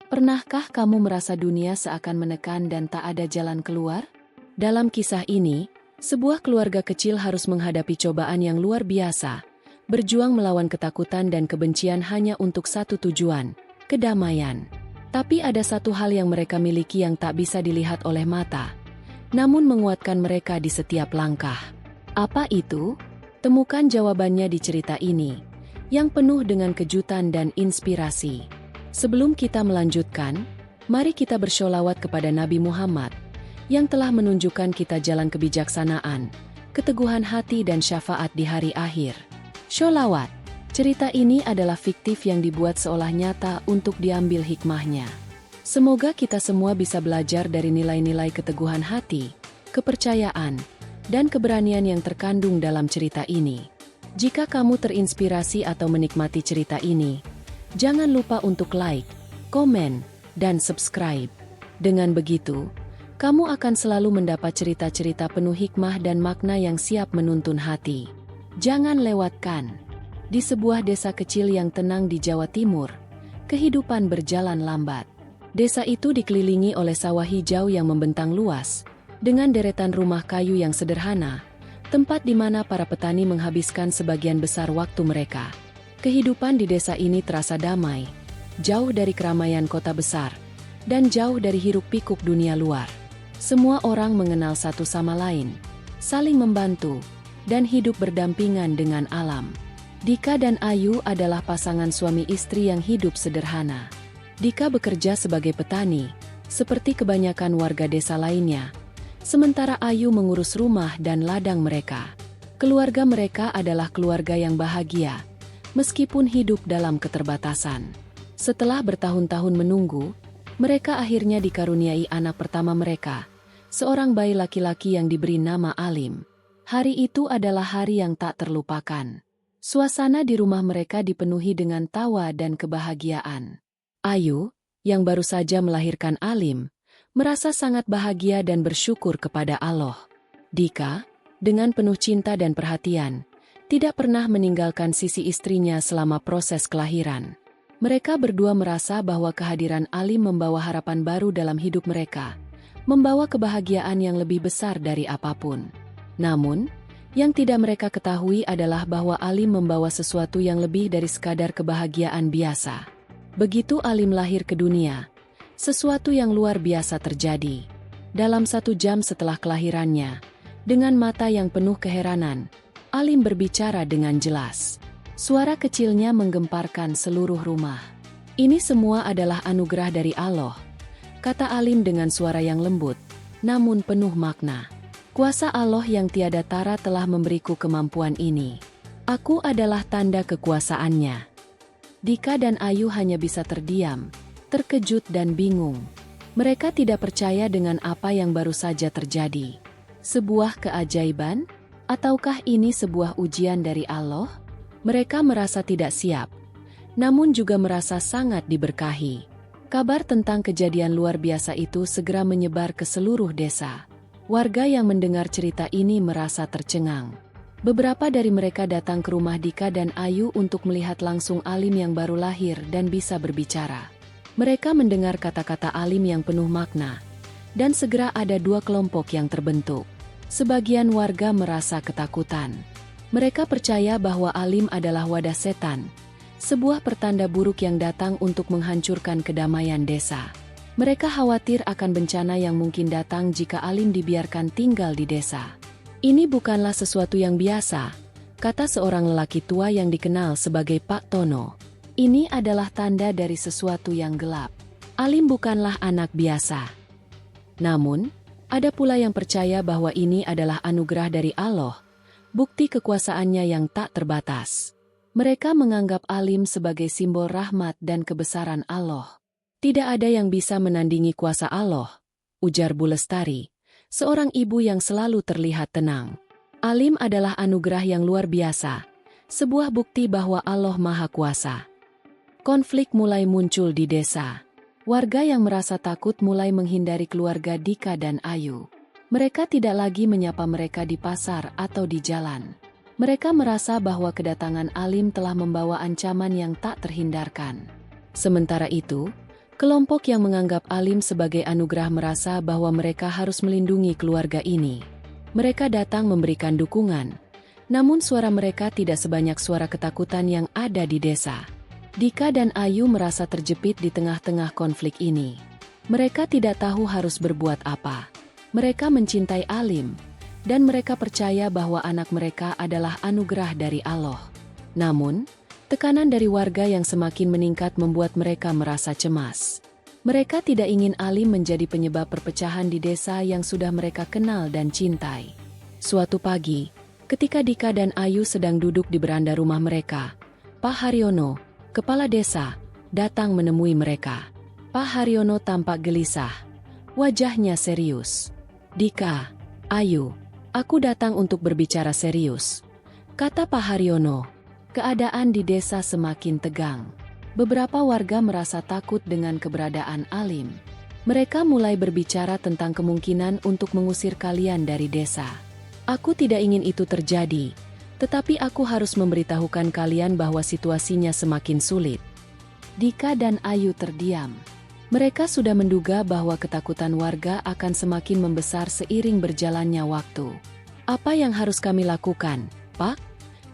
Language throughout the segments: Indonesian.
Pernahkah kamu merasa dunia seakan menekan dan tak ada jalan keluar? Dalam kisah ini, sebuah keluarga kecil harus menghadapi cobaan yang luar biasa, berjuang melawan ketakutan dan kebencian hanya untuk satu tujuan, kedamaian. Tapi ada satu hal yang mereka miliki yang tak bisa dilihat oleh mata, namun menguatkan mereka di setiap langkah. Apa itu? Temukan jawabannya di cerita ini, yang penuh dengan kejutan dan inspirasi. Sebelum kita melanjutkan, mari kita bersholawat kepada Nabi Muhammad, yang telah menunjukkan kita jalan kebijaksanaan, keteguhan hati dan syafaat di hari akhir. Sholawat. Cerita ini adalah fiktif yang dibuat seolah nyata untuk diambil hikmahnya. Semoga kita semua bisa belajar dari nilai-nilai keteguhan hati, kepercayaan, dan keberanian yang terkandung dalam cerita ini. Jika kamu terinspirasi atau menikmati cerita ini, jangan lupa untuk like, komen, dan subscribe. Dengan begitu, kamu akan selalu mendapat cerita-cerita penuh hikmah dan makna yang siap menuntun hati. Jangan lewatkan. Di sebuah desa kecil yang tenang di Jawa Timur, kehidupan berjalan lambat. Desa itu dikelilingi oleh sawah hijau yang membentang luas, dengan deretan rumah kayu yang sederhana, tempat di mana para petani menghabiskan sebagian besar waktu mereka. Kehidupan di desa ini terasa damai, jauh dari keramaian kota besar, dan jauh dari hiruk-pikuk dunia luar. Semua orang mengenal satu sama lain, saling membantu, dan hidup berdampingan dengan alam. Dika dan Ayu adalah pasangan suami istri yang hidup sederhana. Dika bekerja sebagai petani, seperti kebanyakan warga desa lainnya, sementara Ayu mengurus rumah dan ladang mereka. Keluarga mereka adalah keluarga yang bahagia, meskipun hidup dalam keterbatasan. Setelah bertahun-tahun menunggu, mereka akhirnya dikaruniai anak pertama mereka, seorang bayi laki-laki yang diberi nama Alim. Hari itu adalah hari yang tak terlupakan. Suasana di rumah mereka dipenuhi dengan tawa dan kebahagiaan. Ayu, yang baru saja melahirkan Alim, merasa sangat bahagia dan bersyukur kepada Allah. Dika, dengan penuh cinta dan perhatian, tidak pernah meninggalkan sisi istrinya selama proses kelahiran. Mereka berdua merasa bahwa kehadiran Alim membawa harapan baru dalam hidup mereka, membawa kebahagiaan yang lebih besar dari apapun. Namun, yang tidak mereka ketahui adalah bahwa Alim membawa sesuatu yang lebih dari sekadar kebahagiaan biasa. Begitu Alim lahir ke dunia, sesuatu yang luar biasa terjadi. Dalam 1 jam setelah kelahirannya, dengan mata yang penuh keheranan, Alim berbicara dengan jelas. Suara kecilnya menggemparkan seluruh rumah. "Ini semua adalah anugerah dari Allah," kata Alim dengan suara yang lembut, namun penuh makna. "Kuasa Allah yang tiada tara telah memberiku kemampuan ini. Aku adalah tanda kekuasaannya." Dika dan Ayu hanya bisa terdiam, terkejut dan bingung. Mereka tidak percaya dengan apa yang baru saja terjadi. Sebuah keajaiban? Ataukah ini sebuah ujian dari Allah? Mereka merasa tidak siap, namun juga merasa sangat diberkahi. Kabar tentang kejadian luar biasa itu segera menyebar ke seluruh desa. Warga yang mendengar cerita ini merasa tercengang. Beberapa dari mereka datang ke rumah Dika dan Ayu untuk melihat langsung Alim yang baru lahir dan bisa berbicara. Mereka mendengar kata-kata Alim yang penuh makna, dan segera ada 2 kelompok yang terbentuk. Sebagian warga merasa ketakutan. Mereka percaya bahwa Alim adalah wadah setan, sebuah pertanda buruk yang datang untuk menghancurkan kedamaian desa. Mereka khawatir akan bencana yang mungkin datang jika Alim dibiarkan tinggal di desa. "Ini bukanlah sesuatu yang biasa," kata seorang lelaki tua yang dikenal sebagai Pak Tono. "Ini adalah tanda dari sesuatu yang gelap. Alim bukanlah anak biasa." Namun, ada pula yang percaya bahwa ini adalah anugerah dari Allah, bukti kekuasaannya yang tak terbatas. Mereka menganggap Alim sebagai simbol rahmat dan kebesaran Allah. "Tidak ada yang bisa menandingi kuasa Allah," ujar Bu Lestari, seorang ibu yang selalu terlihat tenang. "Alim adalah anugerah yang luar biasa, sebuah bukti bahwa Allah Maha Kuasa." Konflik mulai muncul di desa. Warga yang merasa takut mulai menghindari keluarga Dika dan Ayu. Mereka tidak lagi menyapa mereka di pasar atau di jalan. Mereka merasa bahwa kedatangan Alim telah membawa ancaman yang tak terhindarkan. Sementara itu, Kelompok yang menganggap Alim sebagai anugerah merasa bahwa mereka harus melindungi keluarga ini. Mereka datang memberikan dukungan. Namun suara mereka tidak sebanyak suara ketakutan yang ada di desa. Dika dan Ayu merasa terjepit di tengah-tengah konflik ini. Mereka tidak tahu harus berbuat apa. Mereka mencintai Alim, dan mereka percaya bahwa anak mereka adalah anugerah dari Allah. Namun, tekanan dari warga yang semakin meningkat membuat mereka merasa cemas. Mereka tidak ingin Alim menjadi penyebab perpecahan di desa yang sudah mereka kenal dan cintai. Suatu pagi, ketika Dika dan Ayu sedang duduk di beranda rumah mereka, Pak Haryono, kepala desa, datang menemui mereka. Pak Haryono tampak gelisah. Wajahnya serius. Dika, Ayu, aku datang untuk berbicara serius, kata Pak Haryono. Keadaan di desa semakin tegang. Beberapa warga merasa takut dengan keberadaan Alim. Mereka mulai berbicara tentang kemungkinan untuk mengusir kalian dari desa. Aku tidak ingin itu terjadi, tetapi aku harus memberitahukan kalian bahwa situasinya semakin sulit. Dika dan Ayu terdiam. Mereka sudah menduga bahwa ketakutan warga akan semakin membesar seiring berjalannya waktu. Apa yang harus kami lakukan, Pak?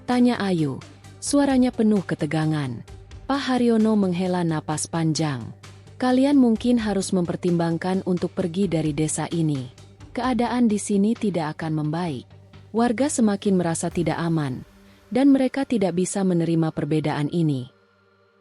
Tanya Ayu. Suaranya penuh ketegangan. Pak Haryono menghela napas panjang. Kalian mungkin harus mempertimbangkan untuk pergi dari desa ini. Keadaan di sini tidak akan membaik. Warga semakin merasa tidak aman, dan mereka tidak bisa menerima perbedaan ini.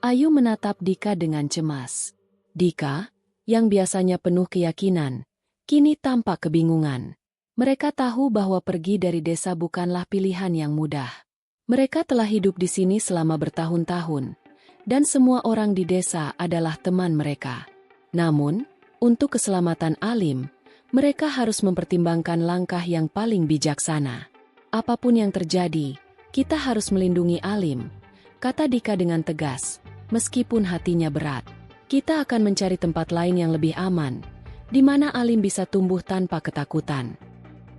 Ayu menatap Dika dengan cemas. Dika, yang biasanya penuh keyakinan, kini tampak kebingungan. Mereka tahu bahwa pergi dari desa bukanlah pilihan yang mudah. Mereka telah hidup di sini selama bertahun-tahun, dan semua orang di desa adalah teman mereka. Namun, untuk keselamatan Alim, mereka harus mempertimbangkan langkah yang paling bijaksana. Apapun yang terjadi, kita harus melindungi Alim, kata Dika dengan tegas, meskipun hatinya berat. Kita akan mencari tempat lain yang lebih aman, di mana Alim bisa tumbuh tanpa ketakutan.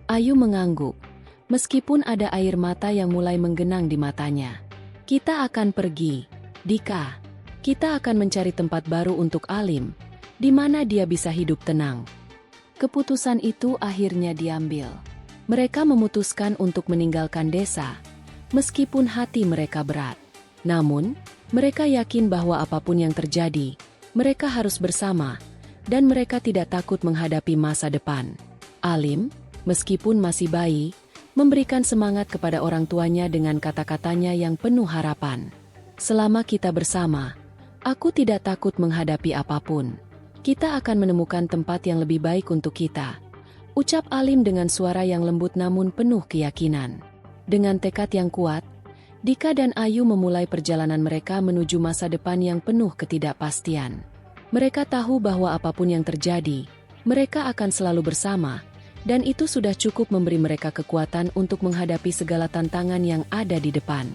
Ayu mengangguk. Meskipun ada air mata yang mulai menggenang di matanya. Kita akan pergi, Dika. Kita akan mencari tempat baru untuk Alim, di mana dia bisa hidup tenang. Keputusan itu akhirnya diambil. Mereka memutuskan untuk meninggalkan desa, meskipun hati mereka berat. Namun, mereka yakin bahwa apapun yang terjadi, mereka harus bersama, dan mereka tidak takut menghadapi masa depan. Alim, meskipun masih bayi, memberikan semangat kepada orang tuanya dengan kata-katanya yang penuh harapan. Selama kita bersama, aku tidak takut menghadapi apapun. Kita akan menemukan tempat yang lebih baik untuk kita, ucap Alim dengan suara yang lembut namun penuh keyakinan. Dengan tekad yang kuat, Dika dan Ayu memulai perjalanan mereka menuju masa depan yang penuh ketidakpastian. Mereka tahu bahwa apapun yang terjadi, mereka akan selalu bersama, dan itu sudah cukup memberi mereka kekuatan untuk menghadapi segala tantangan yang ada di depan.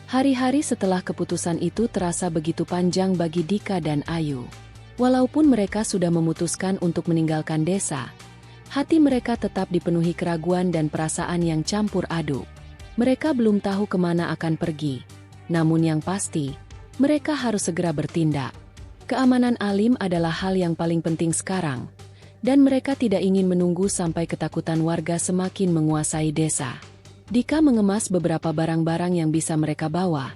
Hari-hari setelah keputusan itu terasa begitu panjang bagi Dika dan Ayu. Walaupun mereka sudah memutuskan untuk meninggalkan desa, hati mereka tetap dipenuhi keraguan dan perasaan yang campur aduk. Mereka belum tahu kemana akan pergi, namun yang pasti, mereka harus segera bertindak. Keamanan Alim adalah hal yang paling penting sekarang, dan mereka tidak ingin menunggu sampai ketakutan warga semakin menguasai desa. Dika mengemas beberapa barang-barang yang bisa mereka bawa,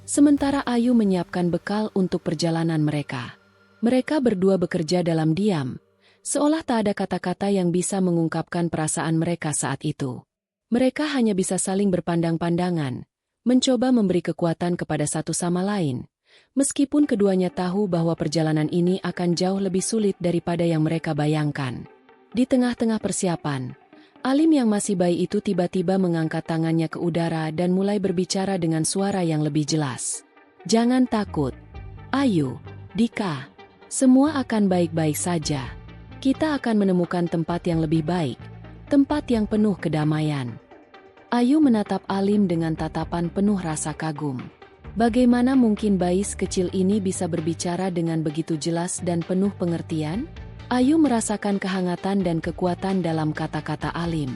sementara Ayu menyiapkan bekal untuk perjalanan mereka. Mereka berdua bekerja dalam diam, seolah tak ada kata-kata yang bisa mengungkapkan perasaan mereka saat itu. Mereka hanya bisa saling berpandang-pandangan, mencoba memberi kekuatan kepada satu sama lain, meskipun keduanya tahu bahwa perjalanan ini akan jauh lebih sulit daripada yang mereka bayangkan. Di tengah-tengah persiapan, Alim yang masih bayi itu tiba-tiba mengangkat tangannya ke udara dan mulai berbicara dengan suara yang lebih jelas. Jangan takut, Ayu, Dika, semua akan baik-baik saja. Kita akan menemukan tempat yang lebih baik, tempat yang penuh kedamaian. Ayu menatap Alim dengan tatapan penuh rasa kagum. Bagaimana mungkin bayi sekecil ini bisa berbicara dengan begitu jelas dan penuh pengertian? Ayu merasakan kehangatan dan kekuatan dalam kata-kata Alim.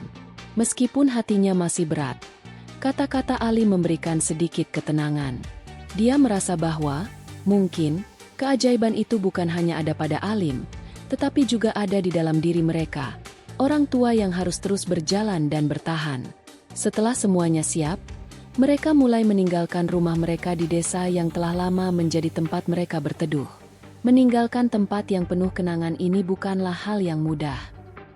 Meskipun hatinya masih berat, kata-kata Alim memberikan sedikit ketenangan. Dia merasa bahwa, mungkin, Keajaiban itu bukan hanya ada pada Alim, tetapi juga ada di dalam diri mereka, orang tua yang harus terus berjalan dan bertahan. Setelah semuanya siap, mereka mulai meninggalkan rumah mereka di desa yang telah lama menjadi tempat mereka berteduh. Meninggalkan tempat yang penuh kenangan ini bukanlah hal yang mudah.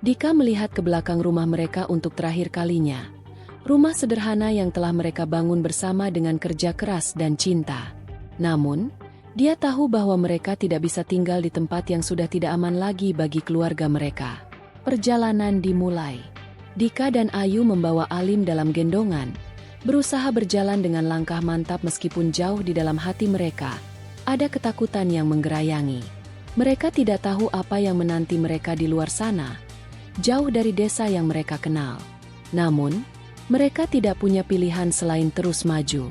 Dika melihat ke belakang rumah mereka untuk terakhir kalinya. Rumah sederhana yang telah mereka bangun bersama dengan kerja keras dan cinta. Namun, dia tahu bahwa mereka tidak bisa tinggal di tempat yang sudah tidak aman lagi bagi keluarga mereka. Perjalanan dimulai. Dika dan Ayu membawa Alim dalam gendongan, berusaha berjalan dengan langkah mantap meskipun jauh di dalam hati mereka. Ada ketakutan yang menggerayangi. Mereka tidak tahu apa yang menanti mereka di luar sana, jauh dari desa yang mereka kenal. Namun, mereka tidak punya pilihan selain terus maju.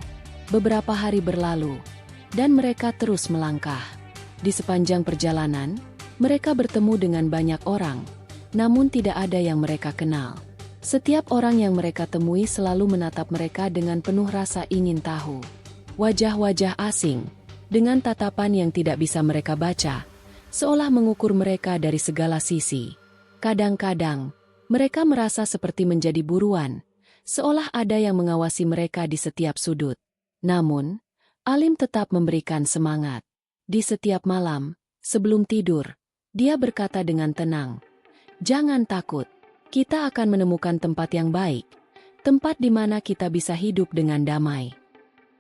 Beberapa hari berlalu, dan mereka terus melangkah. Di sepanjang perjalanan, mereka bertemu dengan banyak orang, namun tidak ada yang mereka kenal. Setiap orang yang mereka temui selalu menatap mereka dengan penuh rasa ingin tahu. Wajah-wajah asing, dengan tatapan yang tidak bisa mereka baca, seolah mengukur mereka dari segala sisi. Kadang-kadang, mereka merasa seperti menjadi buruan, seolah ada yang mengawasi mereka di setiap sudut. Namun, Alim tetap memberikan semangat. Di setiap malam, sebelum tidur, dia berkata dengan tenang, "Jangan takut, kita akan menemukan tempat yang baik, tempat di mana kita bisa hidup dengan damai."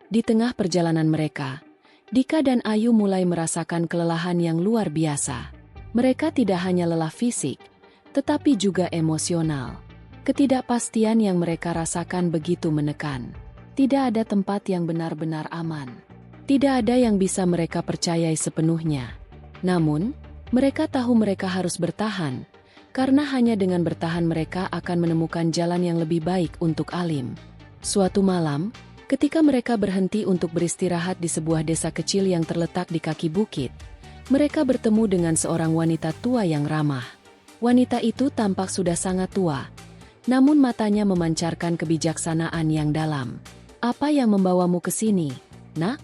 Di tengah perjalanan mereka, Dika dan Ayu mulai merasakan kelelahan yang luar biasa. Mereka tidak hanya lelah fisik, tetapi juga emosional. Ketidakpastian yang mereka rasakan begitu menekan. Tidak ada tempat yang benar-benar aman. Tidak ada yang bisa mereka percayai sepenuhnya. Namun, mereka tahu mereka harus bertahan, karena hanya dengan bertahan mereka akan menemukan jalan yang lebih baik untuk Alim. Suatu malam, ketika mereka berhenti untuk beristirahat di sebuah desa kecil yang terletak di kaki bukit, mereka bertemu dengan seorang wanita tua yang ramah. Wanita itu tampak sudah sangat tua, namun matanya memancarkan kebijaksanaan yang dalam. "Apa yang membawamu ke sini, Nak?"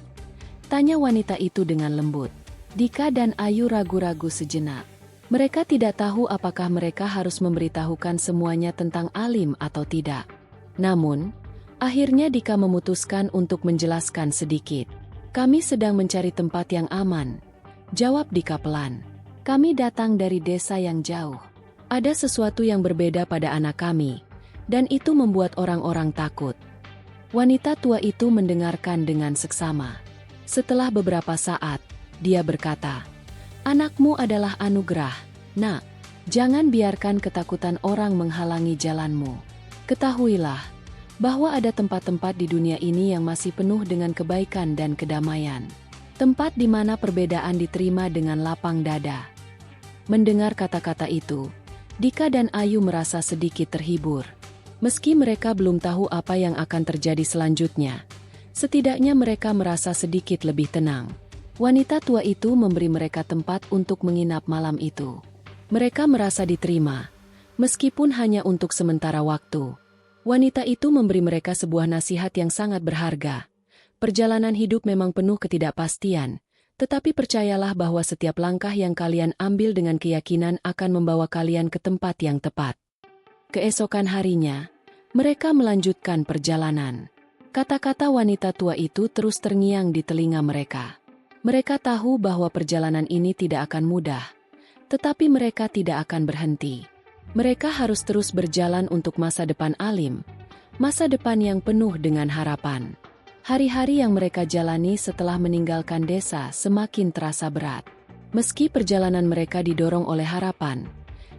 tanya wanita itu dengan lembut. Dika dan Ayu ragu-ragu sejenak. Mereka tidak tahu apakah mereka harus memberitahukan semuanya tentang Alim atau tidak. Namun, akhirnya Dika memutuskan untuk menjelaskan sedikit. "Kami sedang mencari tempat yang aman," jawab Dika pelan. "Kami datang dari desa yang jauh. Ada sesuatu yang berbeda pada anak kami, dan itu membuat orang-orang takut." Wanita tua itu mendengarkan dengan seksama. Setelah beberapa saat, dia berkata, "Anakmu adalah anugerah, Nak. Jangan biarkan ketakutan orang menghalangi jalanmu. Ketahuilah bahwa ada tempat-tempat di dunia ini yang masih penuh dengan kebaikan dan kedamaian. Tempat di mana perbedaan diterima dengan lapang dada." Mendengar kata-kata itu, Dika dan Ayu merasa sedikit terhibur. Meski mereka belum tahu apa yang akan terjadi selanjutnya, setidaknya mereka merasa sedikit lebih tenang. Wanita tua itu memberi mereka tempat untuk menginap malam itu. Mereka merasa diterima, meskipun hanya untuk sementara waktu. Wanita itu memberi mereka sebuah nasihat yang sangat berharga. Perjalanan hidup memang penuh ketidakpastian, tetapi percayalah bahwa setiap langkah yang kalian ambil dengan keyakinan akan membawa kalian ke tempat yang tepat. Keesokan harinya, mereka melanjutkan perjalanan. Kata-kata wanita tua itu terus terngiang di telinga mereka. Mereka tahu bahwa perjalanan ini tidak akan mudah, tetapi mereka tidak akan berhenti. Mereka harus terus berjalan untuk masa depan Alim, masa depan yang penuh dengan harapan. Hari-hari yang mereka jalani setelah meninggalkan desa semakin terasa berat. Meski perjalanan mereka didorong oleh harapan,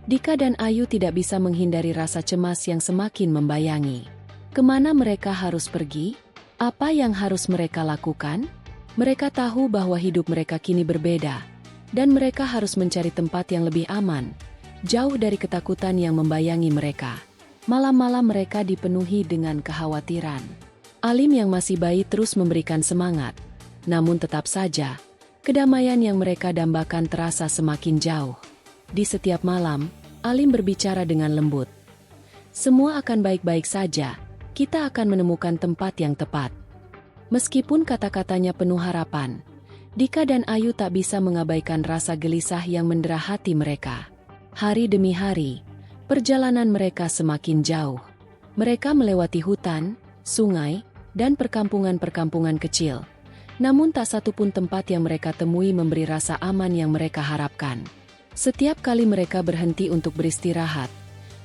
Dika dan Ayu tidak bisa menghindari rasa cemas yang semakin membayangi. Kemana mereka harus pergi? Apa yang harus mereka lakukan? Mereka tahu bahwa hidup mereka kini berbeda, dan mereka harus mencari tempat yang lebih aman, jauh dari ketakutan yang membayangi mereka. Malam-malam mereka dipenuhi dengan kekhawatiran. Alim yang masih bayi terus memberikan semangat, namun tetap saja, kedamaian yang mereka dambakan terasa semakin jauh. Di setiap malam, Alim berbicara dengan lembut. "Semua akan baik-baik saja, kita akan menemukan tempat yang tepat." Meskipun kata-katanya penuh harapan, Dika dan Ayu tak bisa mengabaikan rasa gelisah yang mendera hati mereka. Hari demi hari, perjalanan mereka semakin jauh. Mereka melewati hutan, sungai, dan perkampungan-perkampungan kecil. Namun tak satu pun tempat yang mereka temui memberi rasa aman yang mereka harapkan. Setiap kali mereka berhenti untuk beristirahat,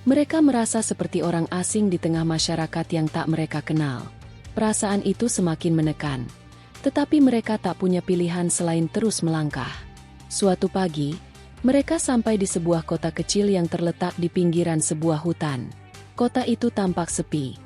mereka merasa seperti orang asing di tengah masyarakat yang tak mereka kenal. Perasaan itu semakin menekan. Tetapi mereka tak punya pilihan selain terus melangkah. Suatu pagi, mereka sampai di sebuah kota kecil yang terletak di pinggiran sebuah hutan. Kota itu tampak sepi,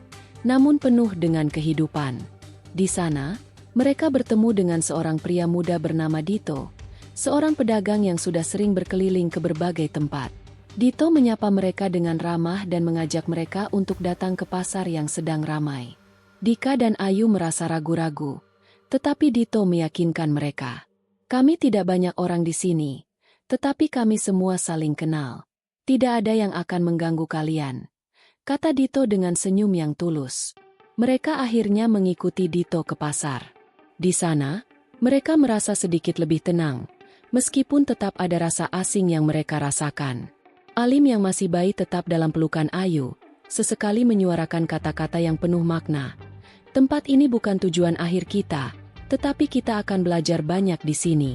namun penuh dengan kehidupan. Di sana, mereka bertemu dengan seorang pria muda bernama Dito, seorang pedagang yang sudah sering berkeliling ke berbagai tempat. Dito menyapa mereka dengan ramah dan mengajak mereka untuk datang ke pasar yang sedang ramai. Dika dan Ayu merasa ragu-ragu. Tetapi Dito meyakinkan mereka. Kami tidak banyak orang di sini, tetapi kami semua saling kenal. Tidak ada yang akan mengganggu kalian, kata Dito dengan senyum yang tulus. Mereka akhirnya mengikuti Dito ke pasar. Di sana, mereka merasa sedikit lebih tenang, meskipun tetap ada rasa asing yang mereka rasakan. Alim yang masih bayi tetap dalam pelukan Ayu, sesekali menyuarakan kata-kata yang penuh makna. Tempat ini bukan tujuan akhir kita, tetapi kita akan belajar banyak di sini.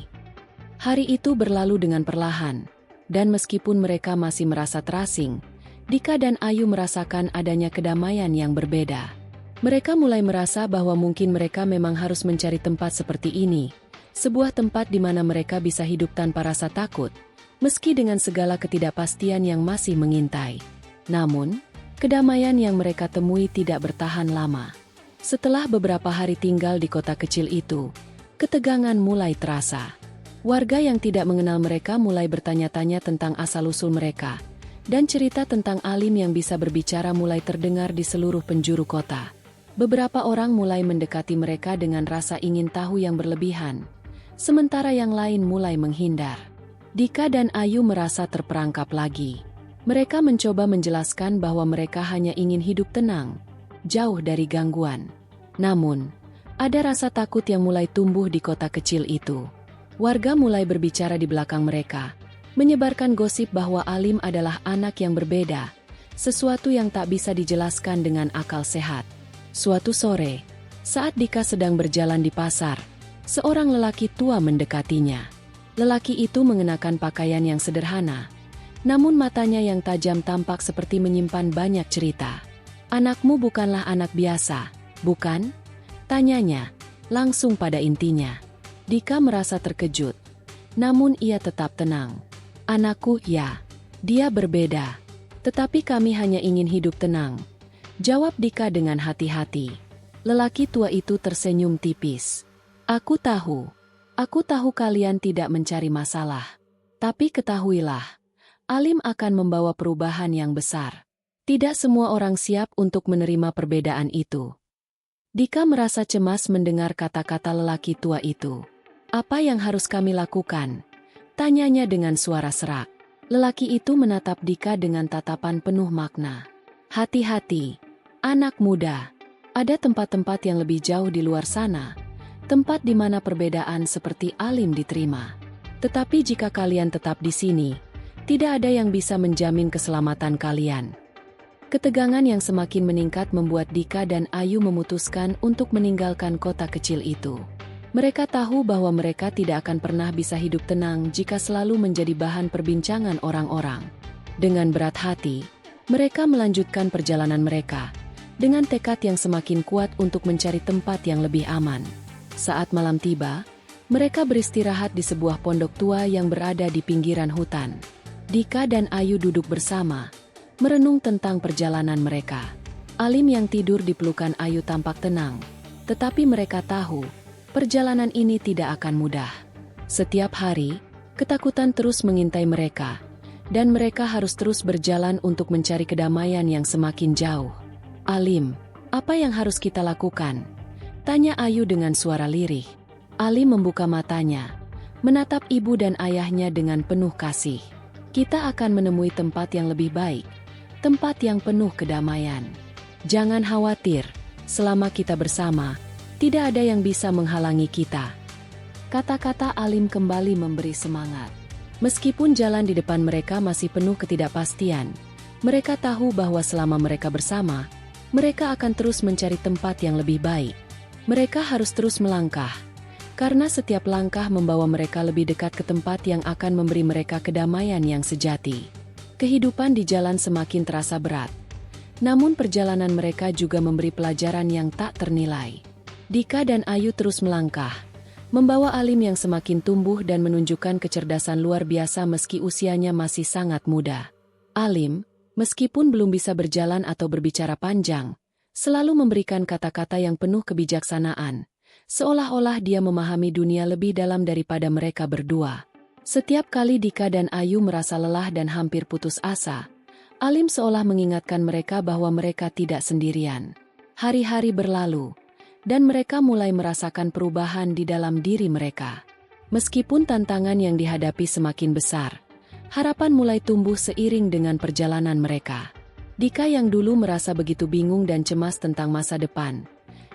Hari itu berlalu dengan perlahan, dan meskipun mereka masih merasa terasing, Dika dan Ayu merasakan adanya kedamaian yang berbeda. Mereka mulai merasa bahwa mungkin mereka memang harus mencari tempat seperti ini, sebuah tempat di mana mereka bisa hidup tanpa rasa takut, meski dengan segala ketidakpastian yang masih mengintai. Namun, kedamaian yang mereka temui tidak bertahan lama. Setelah beberapa hari tinggal di kota kecil itu, ketegangan mulai terasa. Warga yang tidak mengenal mereka mulai bertanya-tanya tentang asal-usul mereka, dan cerita tentang Alim yang bisa berbicara mulai terdengar di seluruh penjuru kota. Beberapa orang mulai mendekati mereka dengan rasa ingin tahu yang berlebihan, sementara yang lain mulai menghindar. Dika dan Ayu merasa terperangkap lagi. Mereka mencoba menjelaskan bahwa mereka hanya ingin hidup tenang, jauh dari gangguan. Namun, ada rasa takut yang mulai tumbuh di kota kecil itu. Warga mulai berbicara di belakang mereka, menyebarkan gosip bahwa Alim adalah anak yang berbeda, sesuatu yang tak bisa dijelaskan dengan akal sehat. Suatu sore, saat Dika sedang berjalan di pasar, seorang lelaki tua mendekatinya. Lelaki itu mengenakan pakaian yang sederhana, namun matanya yang tajam tampak seperti menyimpan banyak cerita. "Anakmu bukanlah anak biasa, bukan?" tanyanya, langsung pada intinya. Dika merasa terkejut, namun ia tetap tenang. "Anakku, ya. Dia berbeda. Tetapi kami hanya ingin hidup tenang," jawab Dika dengan hati-hati. Lelaki tua itu tersenyum tipis. Aku tahu kalian tidak mencari masalah. Tapi ketahuilah, Alim akan membawa perubahan yang besar. Tidak semua orang siap untuk menerima perbedaan itu." Dika merasa cemas mendengar kata-kata lelaki tua itu. "Apa yang harus kami lakukan?" tanyanya dengan suara serak. Lelaki itu menatap Dika dengan tatapan penuh makna. "Hati-hati, anak muda. Ada tempat-tempat yang lebih jauh di luar sana, tempat di mana perbedaan seperti Alim diterima. Tetapi jika kalian tetap di sini, tidak ada yang bisa menjamin keselamatan kalian." Ketegangan yang semakin meningkat membuat Dika dan Ayu memutuskan untuk meninggalkan kota kecil itu. Mereka tahu bahwa mereka tidak akan pernah bisa hidup tenang jika selalu menjadi bahan perbincangan orang-orang. Dengan berat hati, mereka melanjutkan perjalanan mereka, dengan tekad yang semakin kuat untuk mencari tempat yang lebih aman. Saat malam tiba, mereka beristirahat di sebuah pondok tua yang berada di pinggiran hutan. Dika dan Ayu duduk bersama, merenung tentang perjalanan mereka. Alim yang tidur di pelukan Ayu tampak tenang, tetapi mereka tahu, perjalanan ini tidak akan mudah. Setiap hari, ketakutan terus mengintai mereka, dan mereka harus terus berjalan untuk mencari kedamaian yang semakin jauh. "Alim, apa yang harus kita lakukan?" tanya Ayu dengan suara lirih. Alim membuka matanya, menatap ibu dan ayahnya dengan penuh kasih. "Kita akan menemui tempat yang lebih baik, tempat yang penuh kedamaian. Jangan khawatir, selama kita bersama, tidak ada yang bisa menghalangi kita." Kata-kata Alim kembali memberi semangat. Meskipun jalan di depan mereka masih penuh ketidakpastian, mereka tahu bahwa selama mereka bersama, mereka akan terus mencari tempat yang lebih baik. Mereka harus terus melangkah, karena setiap langkah membawa mereka lebih dekat ke tempat yang akan memberi mereka kedamaian yang sejati. Kehidupan di jalan semakin terasa berat, namun perjalanan mereka juga memberi pelajaran yang tak ternilai. Dika dan Ayu terus melangkah, membawa Alim yang semakin tumbuh dan menunjukkan kecerdasan luar biasa meski usianya masih sangat muda. Alim, meskipun belum bisa berjalan atau berbicara panjang, selalu memberikan kata-kata yang penuh kebijaksanaan, seolah-olah dia memahami dunia lebih dalam daripada mereka berdua. Setiap kali Dika dan Ayu merasa lelah dan hampir putus asa, Alim seolah mengingatkan mereka bahwa mereka tidak sendirian. Hari-hari berlalu, dan mereka mulai merasakan perubahan di dalam diri mereka. Meskipun tantangan yang dihadapi semakin besar, harapan mulai tumbuh seiring dengan perjalanan mereka. Dika yang dulu merasa begitu bingung dan cemas tentang masa depan,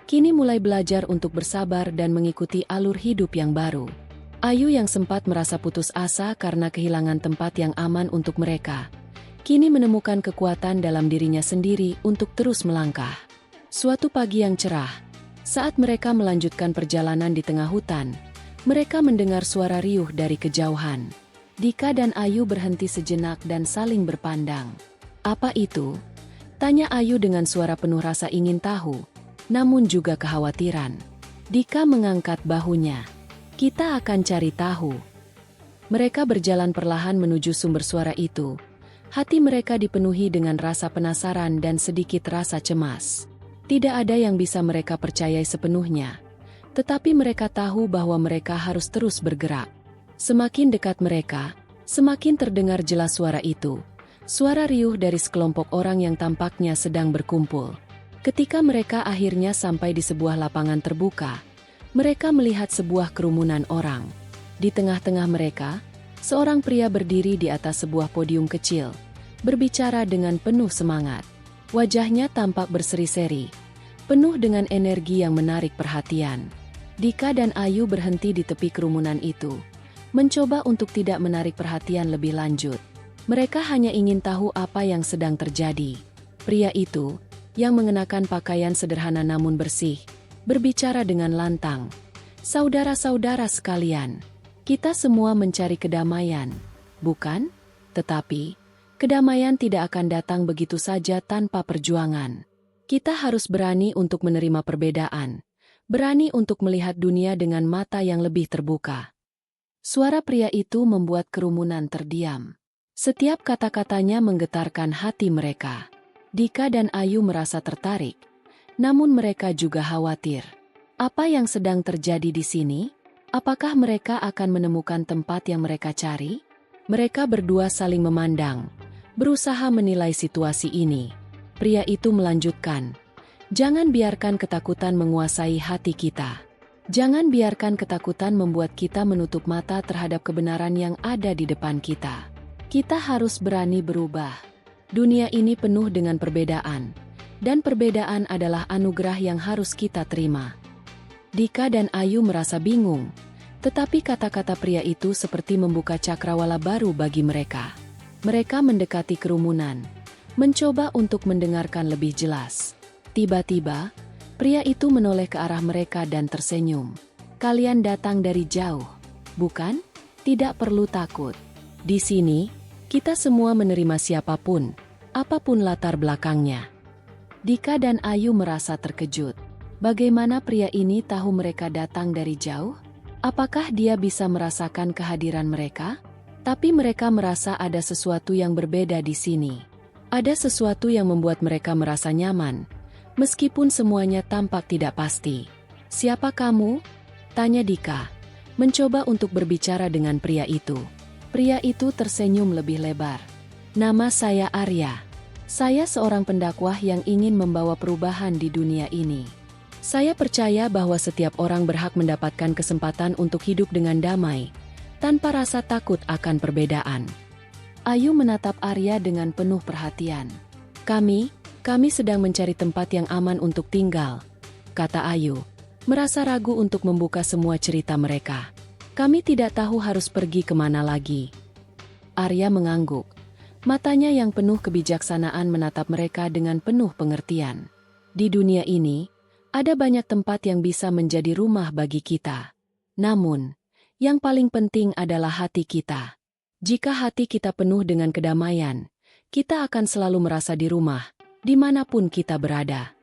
kini mulai belajar untuk bersabar dan mengikuti alur hidup yang baru. Ayu yang sempat merasa putus asa karena kehilangan tempat yang aman untuk mereka, kini menemukan kekuatan dalam dirinya sendiri untuk terus melangkah. Suatu pagi yang cerah, saat mereka melanjutkan perjalanan di tengah hutan, mereka mendengar suara riuh dari kejauhan. Dika dan Ayu berhenti sejenak dan saling berpandang. "Apa itu?" tanya Ayu dengan suara penuh rasa ingin tahu, namun juga kekhawatiran. Dika mengangkat bahunya. "Kita akan cari tahu." Mereka berjalan perlahan menuju sumber suara itu. Hati mereka dipenuhi dengan rasa penasaran dan sedikit rasa cemas. Tidak ada yang bisa mereka percayai sepenuhnya, tetapi mereka tahu bahwa mereka harus terus bergerak. Semakin dekat mereka, semakin terdengar jelas suara itu. Suara riuh dari sekelompok orang yang tampaknya sedang berkumpul. Ketika mereka akhirnya sampai di sebuah lapangan terbuka, mereka melihat sebuah kerumunan orang. Di tengah-tengah mereka, seorang pria berdiri di atas sebuah podium kecil, berbicara dengan penuh semangat. Wajahnya tampak berseri-seri, penuh dengan energi yang menarik perhatian. Dika dan Ayu berhenti di tepi kerumunan itu, mencoba untuk tidak menarik perhatian lebih lanjut. Mereka hanya ingin tahu apa yang sedang terjadi. Pria itu, yang mengenakan pakaian sederhana namun bersih, berbicara dengan lantang. "Saudara-saudara sekalian, kita semua mencari kedamaian, bukan? Tetapi kedamaian tidak akan datang begitu saja tanpa perjuangan. Kita harus berani untuk menerima perbedaan, berani untuk melihat dunia dengan mata yang lebih terbuka." Suara pria itu membuat kerumunan terdiam. Setiap kata-katanya menggetarkan hati mereka. Dika dan Ayu merasa tertarik, namun mereka juga khawatir. Apa yang sedang terjadi di sini? Apakah mereka akan menemukan tempat yang mereka cari? Mereka berdua saling memandang, berusaha menilai situasi ini. Pria itu melanjutkan, "Jangan biarkan ketakutan menguasai hati kita. Jangan biarkan ketakutan membuat kita menutup mata terhadap kebenaran yang ada di depan kita. Kita harus berani berubah. Dunia ini penuh dengan perbedaan, dan perbedaan adalah anugerah yang harus kita terima." Dika dan Ayu merasa bingung, tetapi kata-kata pria itu seperti membuka cakrawala baru bagi mereka. Mereka mendekati kerumunan, mencoba untuk mendengarkan lebih jelas. Tiba-tiba, pria itu menoleh ke arah mereka dan tersenyum. "Kalian datang dari jauh, bukan? Tidak perlu takut. Di sini, kita semua menerima siapapun, apapun latar belakangnya." Dika dan Ayu merasa terkejut. Bagaimana pria ini tahu mereka datang dari jauh? Apakah dia bisa merasakan kehadiran mereka? Tapi mereka merasa ada sesuatu yang berbeda di sini. Ada sesuatu yang membuat mereka merasa nyaman, meskipun semuanya tampak tidak pasti. "Siapa kamu?" tanya Dika, mencoba untuk berbicara dengan pria itu. Pria itu tersenyum lebih lebar. "Nama saya Arya. Saya seorang pendakwah yang ingin membawa perubahan di dunia ini. Saya percaya bahwa setiap orang berhak mendapatkan kesempatan untuk hidup dengan damai, tanpa rasa takut akan perbedaan." Ayu menatap Arya dengan penuh perhatian. Kami sedang mencari tempat yang aman untuk tinggal," kata Ayu, merasa ragu untuk membuka semua cerita mereka. Kami tidak tahu harus pergi kemana lagi. Arya mengangguk. Matanya yang penuh kebijaksanaan menatap mereka dengan penuh pengertian. Di dunia ini, ada banyak tempat yang bisa menjadi rumah bagi kita. Namun, yang paling penting adalah hati kita. Jika hati kita penuh dengan kedamaian, kita akan selalu merasa di rumah, dimanapun kita berada.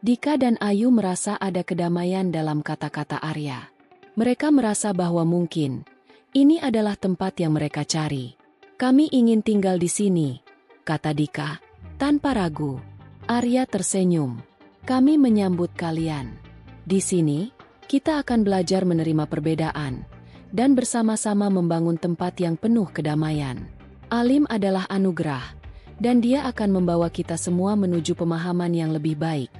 Dika dan Ayu merasa ada kedamaian dalam kata-kata Arya. Mereka merasa bahwa mungkin ini adalah tempat yang mereka cari. Kami ingin tinggal di sini, kata Dika, tanpa ragu. Arya tersenyum. Kami menyambut kalian. Di sini, kita akan belajar menerima perbedaan dan bersama-sama membangun tempat yang penuh kedamaian. Alim adalah anugerah, dan dia akan membawa kita semua menuju pemahaman yang lebih baik.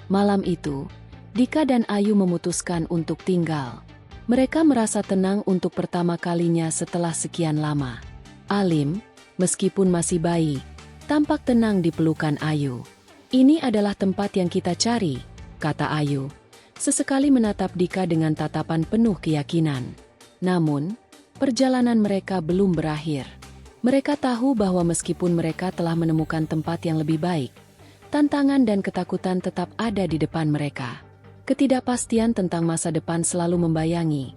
Malam itu, Dika dan Ayu memutuskan untuk tinggal. Mereka merasa tenang untuk pertama kalinya setelah sekian lama. Alim, meskipun masih bayi, tampak tenang di pelukan Ayu. Ini adalah tempat yang kita cari, kata Ayu. Sesekali menatap Dika dengan tatapan penuh keyakinan. Namun, perjalanan mereka belum berakhir. Mereka tahu bahwa meskipun mereka telah menemukan tempat yang lebih baik, tantangan dan ketakutan tetap ada di depan mereka. Ketidakpastian tentang masa depan selalu membayangi,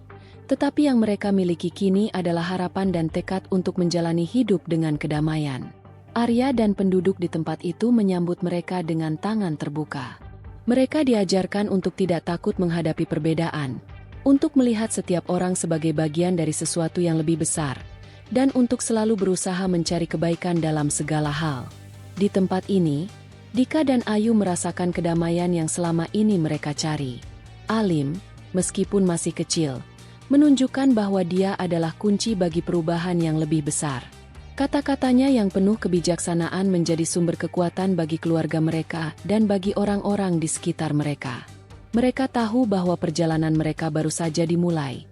tetapi yang mereka miliki kini adalah harapan dan tekad untuk menjalani hidup dengan kedamaian. Arya dan penduduk di tempat itu menyambut mereka dengan tangan terbuka. Mereka diajarkan untuk tidak takut menghadapi perbedaan, untuk melihat setiap orang sebagai bagian dari sesuatu yang lebih besar, dan untuk selalu berusaha mencari kebaikan dalam segala hal. Di tempat ini, Dika dan Ayu merasakan kedamaian yang selama ini mereka cari. Alim, meskipun masih kecil, menunjukkan bahwa dia adalah kunci bagi perubahan yang lebih besar. Kata-katanya yang penuh kebijaksanaan menjadi sumber kekuatan bagi keluarga mereka dan bagi orang-orang di sekitar mereka. Mereka tahu bahwa perjalanan mereka baru saja dimulai.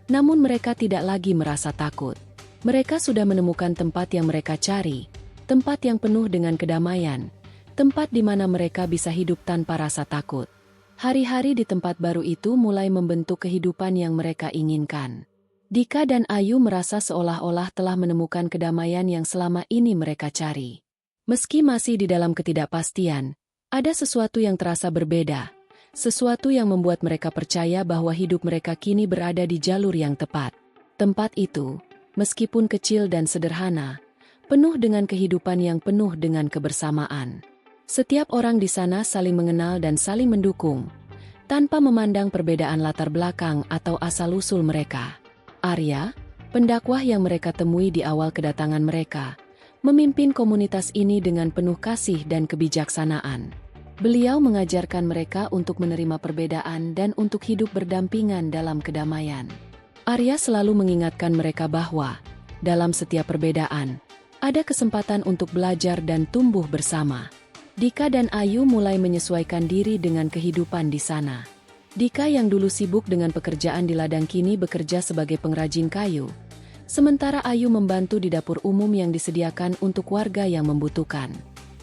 Namun mereka tidak lagi merasa takut. Mereka sudah menemukan tempat yang mereka cari, tempat yang penuh dengan kedamaian, tempat di mana mereka bisa hidup tanpa rasa takut. Hari-hari di tempat baru itu mulai membentuk kehidupan yang mereka inginkan. Dika dan Ayu merasa seolah-olah telah menemukan kedamaian yang selama ini mereka cari. Meski masih di dalam ketidakpastian, ada sesuatu yang terasa berbeda, sesuatu yang membuat mereka percaya bahwa hidup mereka kini berada di jalur yang tepat. Tempat itu, meskipun kecil dan sederhana, penuh dengan kehidupan yang penuh dengan kebersamaan. Setiap orang di sana saling mengenal dan saling mendukung, tanpa memandang perbedaan latar belakang atau asal-usul mereka. Arya, pendakwah yang mereka temui di awal kedatangan mereka, memimpin komunitas ini dengan penuh kasih dan kebijaksanaan. Beliau mengajarkan mereka untuk menerima perbedaan dan untuk hidup berdampingan dalam kedamaian. Arya selalu mengingatkan mereka bahwa, dalam setiap perbedaan, ada kesempatan untuk belajar dan tumbuh bersama. Dika dan Ayu mulai menyesuaikan diri dengan kehidupan di sana. Dika yang dulu sibuk dengan pekerjaan di ladang kini bekerja sebagai pengrajin kayu. Sementara Ayu membantu di dapur umum yang disediakan untuk warga yang membutuhkan.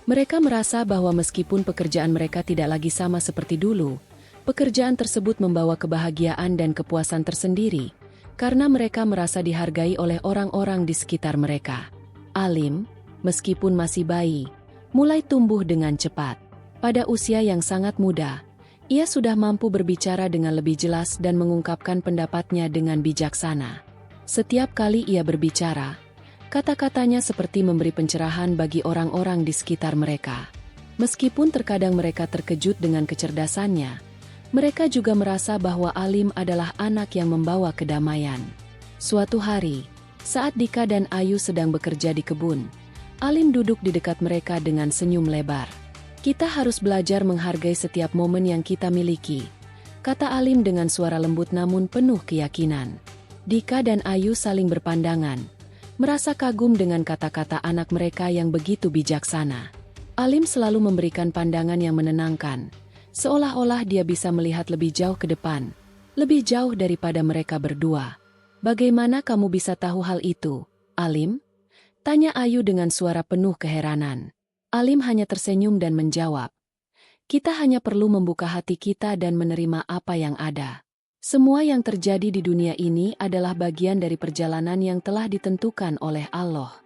Mereka merasa bahwa meskipun pekerjaan mereka tidak lagi sama seperti dulu, pekerjaan tersebut membawa kebahagiaan dan kepuasan tersendiri, karena mereka merasa dihargai oleh orang-orang di sekitar mereka. Alim, meskipun masih bayi, mulai tumbuh dengan cepat. Pada usia yang sangat muda, ia sudah mampu berbicara dengan lebih jelas dan mengungkapkan pendapatnya dengan bijaksana. Setiap kali ia berbicara, kata-katanya seperti memberi pencerahan bagi orang-orang di sekitar mereka. Meskipun terkadang mereka terkejut dengan kecerdasannya, mereka juga merasa bahwa Alim adalah anak yang membawa kedamaian. Suatu hari, saat Dika dan Ayu sedang bekerja di kebun, Alim duduk di dekat mereka dengan senyum lebar. Kita harus belajar menghargai setiap momen yang kita miliki, kata Alim dengan suara lembut namun penuh keyakinan. Dika dan Ayu saling berpandangan, merasa kagum dengan kata-kata anak mereka yang begitu bijaksana. Alim selalu memberikan pandangan yang menenangkan, seolah-olah dia bisa melihat lebih jauh ke depan, lebih jauh daripada mereka berdua. Bagaimana kamu bisa tahu hal itu, Alim? Tanya Ayu dengan suara penuh keheranan. Alim hanya tersenyum dan menjawab, kita hanya perlu membuka hati kita dan menerima apa yang ada. Semua yang terjadi di dunia ini adalah bagian dari perjalanan yang telah ditentukan oleh Allah.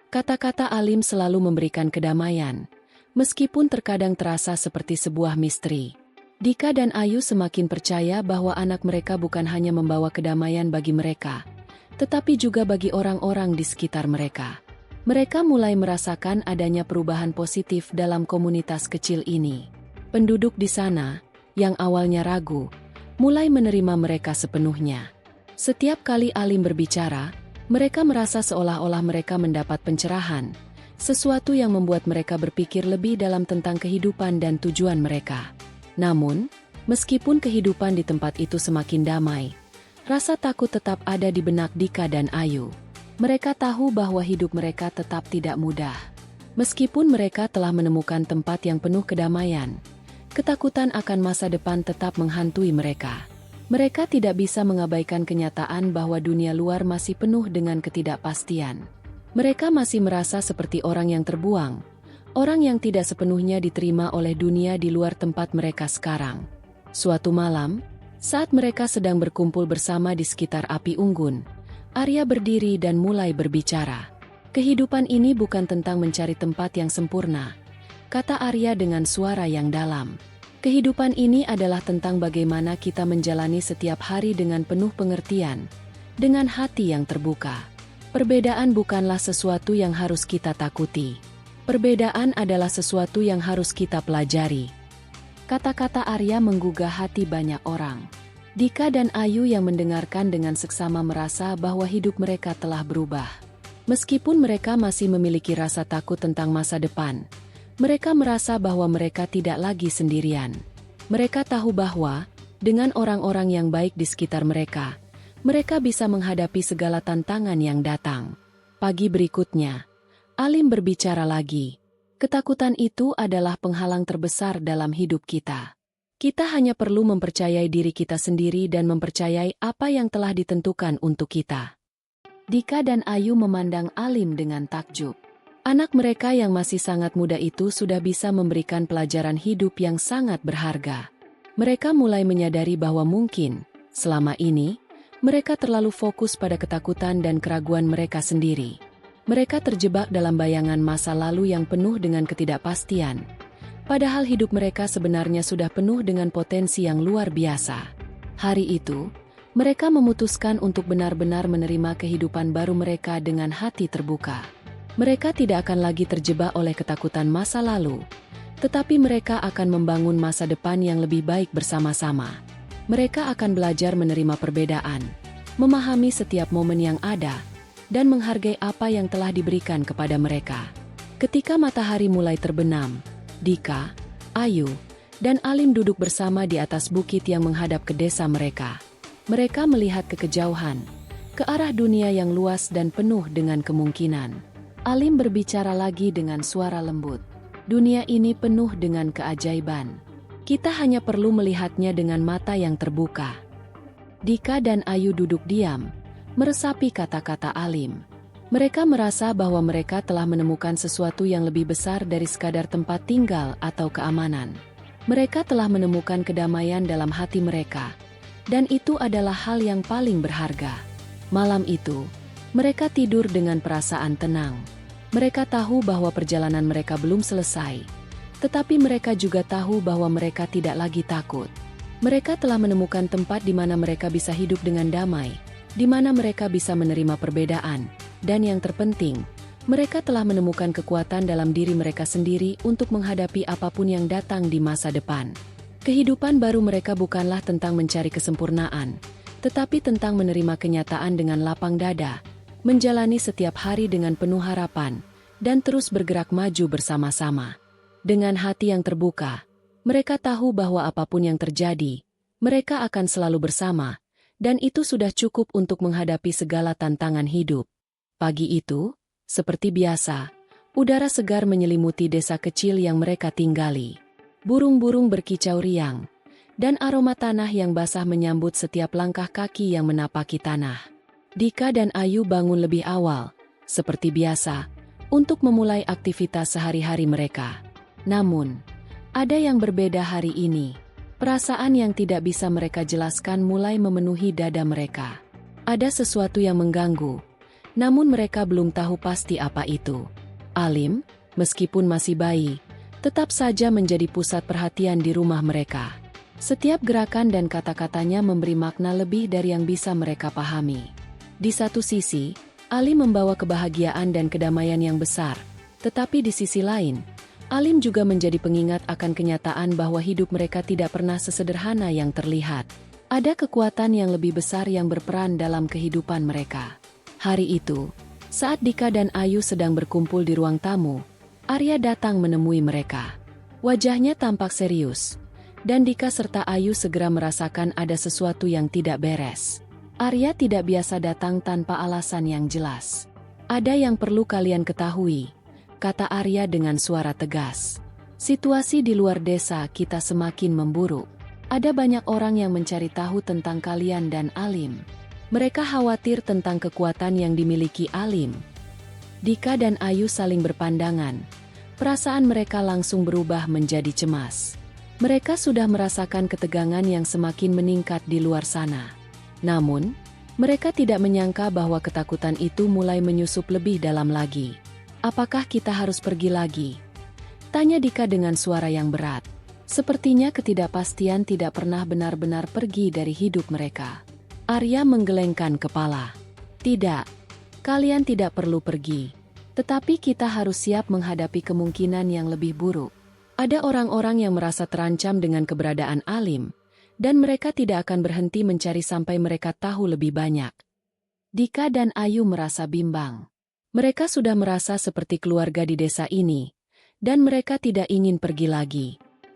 Kata-kata Alim selalu memberikan kedamaian, meskipun terkadang terasa seperti sebuah misteri. Dika dan Ayu semakin percaya bahwa anak mereka bukan hanya membawa kedamaian bagi mereka, tetapi juga bagi orang-orang di sekitar mereka. Mereka mulai merasakan adanya perubahan positif dalam komunitas kecil ini. Penduduk di sana, yang awalnya ragu, mulai menerima mereka sepenuhnya. Setiap kali Alim berbicara, mereka merasa seolah-olah mereka mendapat pencerahan, sesuatu yang membuat mereka berpikir lebih dalam tentang kehidupan dan tujuan mereka. Namun, meskipun kehidupan di tempat itu semakin damai, rasa takut tetap ada di benak Dika dan Ayu. Mereka tahu bahwa hidup mereka tetap tidak mudah. Meskipun mereka telah menemukan tempat yang penuh kedamaian, ketakutan akan masa depan tetap menghantui mereka. Mereka tidak bisa mengabaikan kenyataan bahwa dunia luar masih penuh dengan ketidakpastian. Mereka masih merasa seperti orang yang terbuang, orang yang tidak sepenuhnya diterima oleh dunia di luar tempat mereka sekarang. Suatu malam, saat mereka sedang berkumpul bersama di sekitar api unggun, Arya berdiri dan mulai berbicara. "Kehidupan ini bukan tentang mencari tempat yang sempurna," kata Arya dengan suara yang dalam. "Kehidupan ini adalah tentang bagaimana kita menjalani setiap hari dengan penuh pengertian, dengan hati yang terbuka. Perbedaan bukanlah sesuatu yang harus kita takuti. Perbedaan adalah sesuatu yang harus kita pelajari." Kata-kata Arya menggugah hati banyak orang. Dika dan Ayu yang mendengarkan dengan seksama merasa bahwa hidup mereka telah berubah. Meskipun mereka masih memiliki rasa takut tentang masa depan, mereka merasa bahwa mereka tidak lagi sendirian. Mereka tahu bahwa, dengan orang-orang yang baik di sekitar mereka, mereka bisa menghadapi segala tantangan yang datang. Pagi berikutnya, Alim berbicara lagi. "Ketakutan itu adalah penghalang terbesar dalam hidup kita. Kita hanya perlu mempercayai diri kita sendiri dan mempercayai apa yang telah ditentukan untuk kita." Dika dan Ayu memandang Alim dengan takjub. Anak mereka yang masih sangat muda itu sudah bisa memberikan pelajaran hidup yang sangat berharga. Mereka mulai menyadari bahwa mungkin, selama ini, mereka terlalu fokus pada ketakutan dan keraguan mereka sendiri. Mereka terjebak dalam bayangan masa lalu yang penuh dengan ketidakpastian. Padahal hidup mereka sebenarnya sudah penuh dengan potensi yang luar biasa. Hari itu, mereka memutuskan untuk benar-benar menerima kehidupan baru mereka dengan hati terbuka. Mereka tidak akan lagi terjebak oleh ketakutan masa lalu, tetapi mereka akan membangun masa depan yang lebih baik bersama-sama. Mereka akan belajar menerima perbedaan, memahami setiap momen yang ada, dan menghargai apa yang telah diberikan kepada mereka. Ketika matahari mulai terbenam, Dika, Ayu, dan Alim duduk bersama di atas bukit yang menghadap ke desa mereka. Mereka melihat ke kejauhan, ke arah dunia yang luas dan penuh dengan kemungkinan. Alim berbicara lagi dengan suara lembut. "Dunia ini penuh dengan keajaiban. Kita hanya perlu melihatnya dengan mata yang terbuka." Dika dan Ayu duduk diam, meresapi kata-kata Alim. Mereka merasa bahwa mereka telah menemukan sesuatu yang lebih besar dari sekadar tempat tinggal atau keamanan. Mereka telah menemukan kedamaian dalam hati mereka, dan itu adalah hal yang paling berharga. Malam itu, mereka tidur dengan perasaan tenang. Mereka tahu bahwa perjalanan mereka belum selesai, tetapi mereka juga tahu bahwa mereka tidak lagi takut. Mereka telah menemukan tempat di mana mereka bisa hidup dengan damai, di mana mereka bisa menerima perbedaan, dan yang terpenting, mereka telah menemukan kekuatan dalam diri mereka sendiri untuk menghadapi apapun yang datang di masa depan. Kehidupan baru mereka bukanlah tentang mencari kesempurnaan, tetapi tentang menerima kenyataan dengan lapang dada, menjalani setiap hari dengan penuh harapan, dan terus bergerak maju bersama-sama. Dengan hati yang terbuka, mereka tahu bahwa apapun yang terjadi, mereka akan selalu bersama, dan itu sudah cukup untuk menghadapi segala tantangan hidup. Pagi itu, seperti biasa, udara segar menyelimuti desa kecil yang mereka tinggali. Burung-burung berkicau riang, dan aroma tanah yang basah menyambut setiap langkah kaki yang menapaki tanah. Dika dan Ayu bangun lebih awal, seperti biasa, untuk memulai aktivitas sehari-hari mereka. Namun, ada yang berbeda hari ini. Perasaan yang tidak bisa mereka jelaskan mulai memenuhi dada mereka. Ada sesuatu yang mengganggu, namun mereka belum tahu pasti apa itu. Alim, meskipun masih bayi, tetap saja menjadi pusat perhatian di rumah mereka. Setiap gerakan dan kata-katanya memberi makna lebih dari yang bisa mereka pahami. Di satu sisi, Alim membawa kebahagiaan dan kedamaian yang besar, tetapi di sisi lain, Alim juga menjadi pengingat akan kenyataan bahwa hidup mereka tidak pernah sesederhana yang terlihat. Ada kekuatan yang lebih besar yang berperan dalam kehidupan mereka. Hari itu, saat Dika dan Ayu sedang berkumpul di ruang tamu, Arya datang menemui mereka. Wajahnya tampak serius, dan Dika serta Ayu segera merasakan ada sesuatu yang tidak beres. Arya tidak biasa datang tanpa alasan yang jelas. "Ada yang perlu kalian ketahui," kata Arya dengan suara tegas. "Situasi di luar desa kita semakin memburuk. Ada banyak orang yang mencari tahu tentang kalian dan Alim. Mereka khawatir tentang kekuatan yang dimiliki Alim." Dika dan Ayu saling berpandangan. Perasaan mereka langsung berubah menjadi cemas. Mereka sudah merasakan ketegangan yang semakin meningkat di luar sana. Namun, mereka tidak menyangka bahwa ketakutan itu mulai menyusup lebih dalam lagi. "Apakah kita harus pergi lagi?" tanya Dika dengan suara yang berat. Sepertinya ketidakpastian tidak pernah benar-benar pergi dari hidup mereka. Arya menggelengkan kepala. "Tidak, kalian tidak perlu pergi. Tetapi kita harus siap menghadapi kemungkinan yang lebih buruk. Ada orang-orang yang merasa terancam dengan keberadaan Alim, dan mereka tidak akan berhenti mencari sampai mereka tahu lebih banyak." Dika dan Ayu merasa bimbang. Mereka sudah merasa seperti keluarga di desa ini, dan mereka tidak ingin pergi lagi.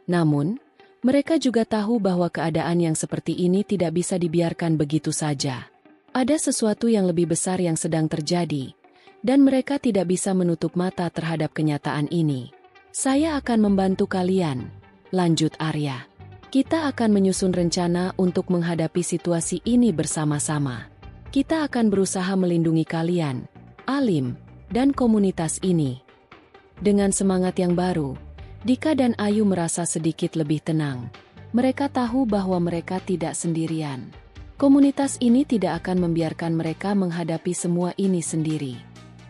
Namun, mereka juga tahu bahwa keadaan yang seperti ini tidak bisa dibiarkan begitu saja. Ada sesuatu yang lebih besar yang sedang terjadi, dan mereka tidak bisa menutup mata terhadap kenyataan ini. "Saya akan membantu kalian," lanjut Arya. "Kita akan menyusun rencana untuk menghadapi situasi ini bersama-sama. Kita akan berusaha melindungi kalian, Alim, dan komunitas ini." Dengan semangat yang baru, Dika dan Ayu merasa sedikit lebih tenang. Mereka tahu bahwa mereka tidak sendirian. Komunitas ini tidak akan membiarkan mereka menghadapi semua ini sendiri.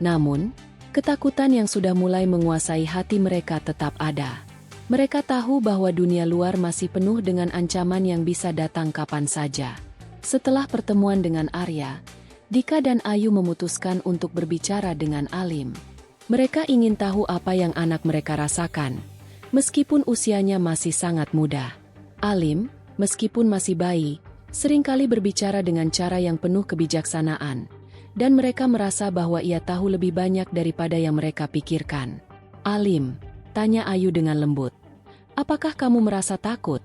Namun, ketakutan yang sudah mulai menguasai hati mereka tetap ada. Mereka tahu bahwa dunia luar masih penuh dengan ancaman yang bisa datang kapan saja. Setelah pertemuan dengan Arya, Dika dan Ayu memutuskan untuk berbicara dengan Alim. Mereka ingin tahu apa yang anak mereka rasakan, meskipun usianya masih sangat muda. Alim, meskipun masih bayi, seringkali berbicara dengan cara yang penuh kebijaksanaan, dan mereka merasa bahwa ia tahu lebih banyak daripada yang mereka pikirkan. "Alim," tanya Ayu dengan lembut, "apakah kamu merasa takut?"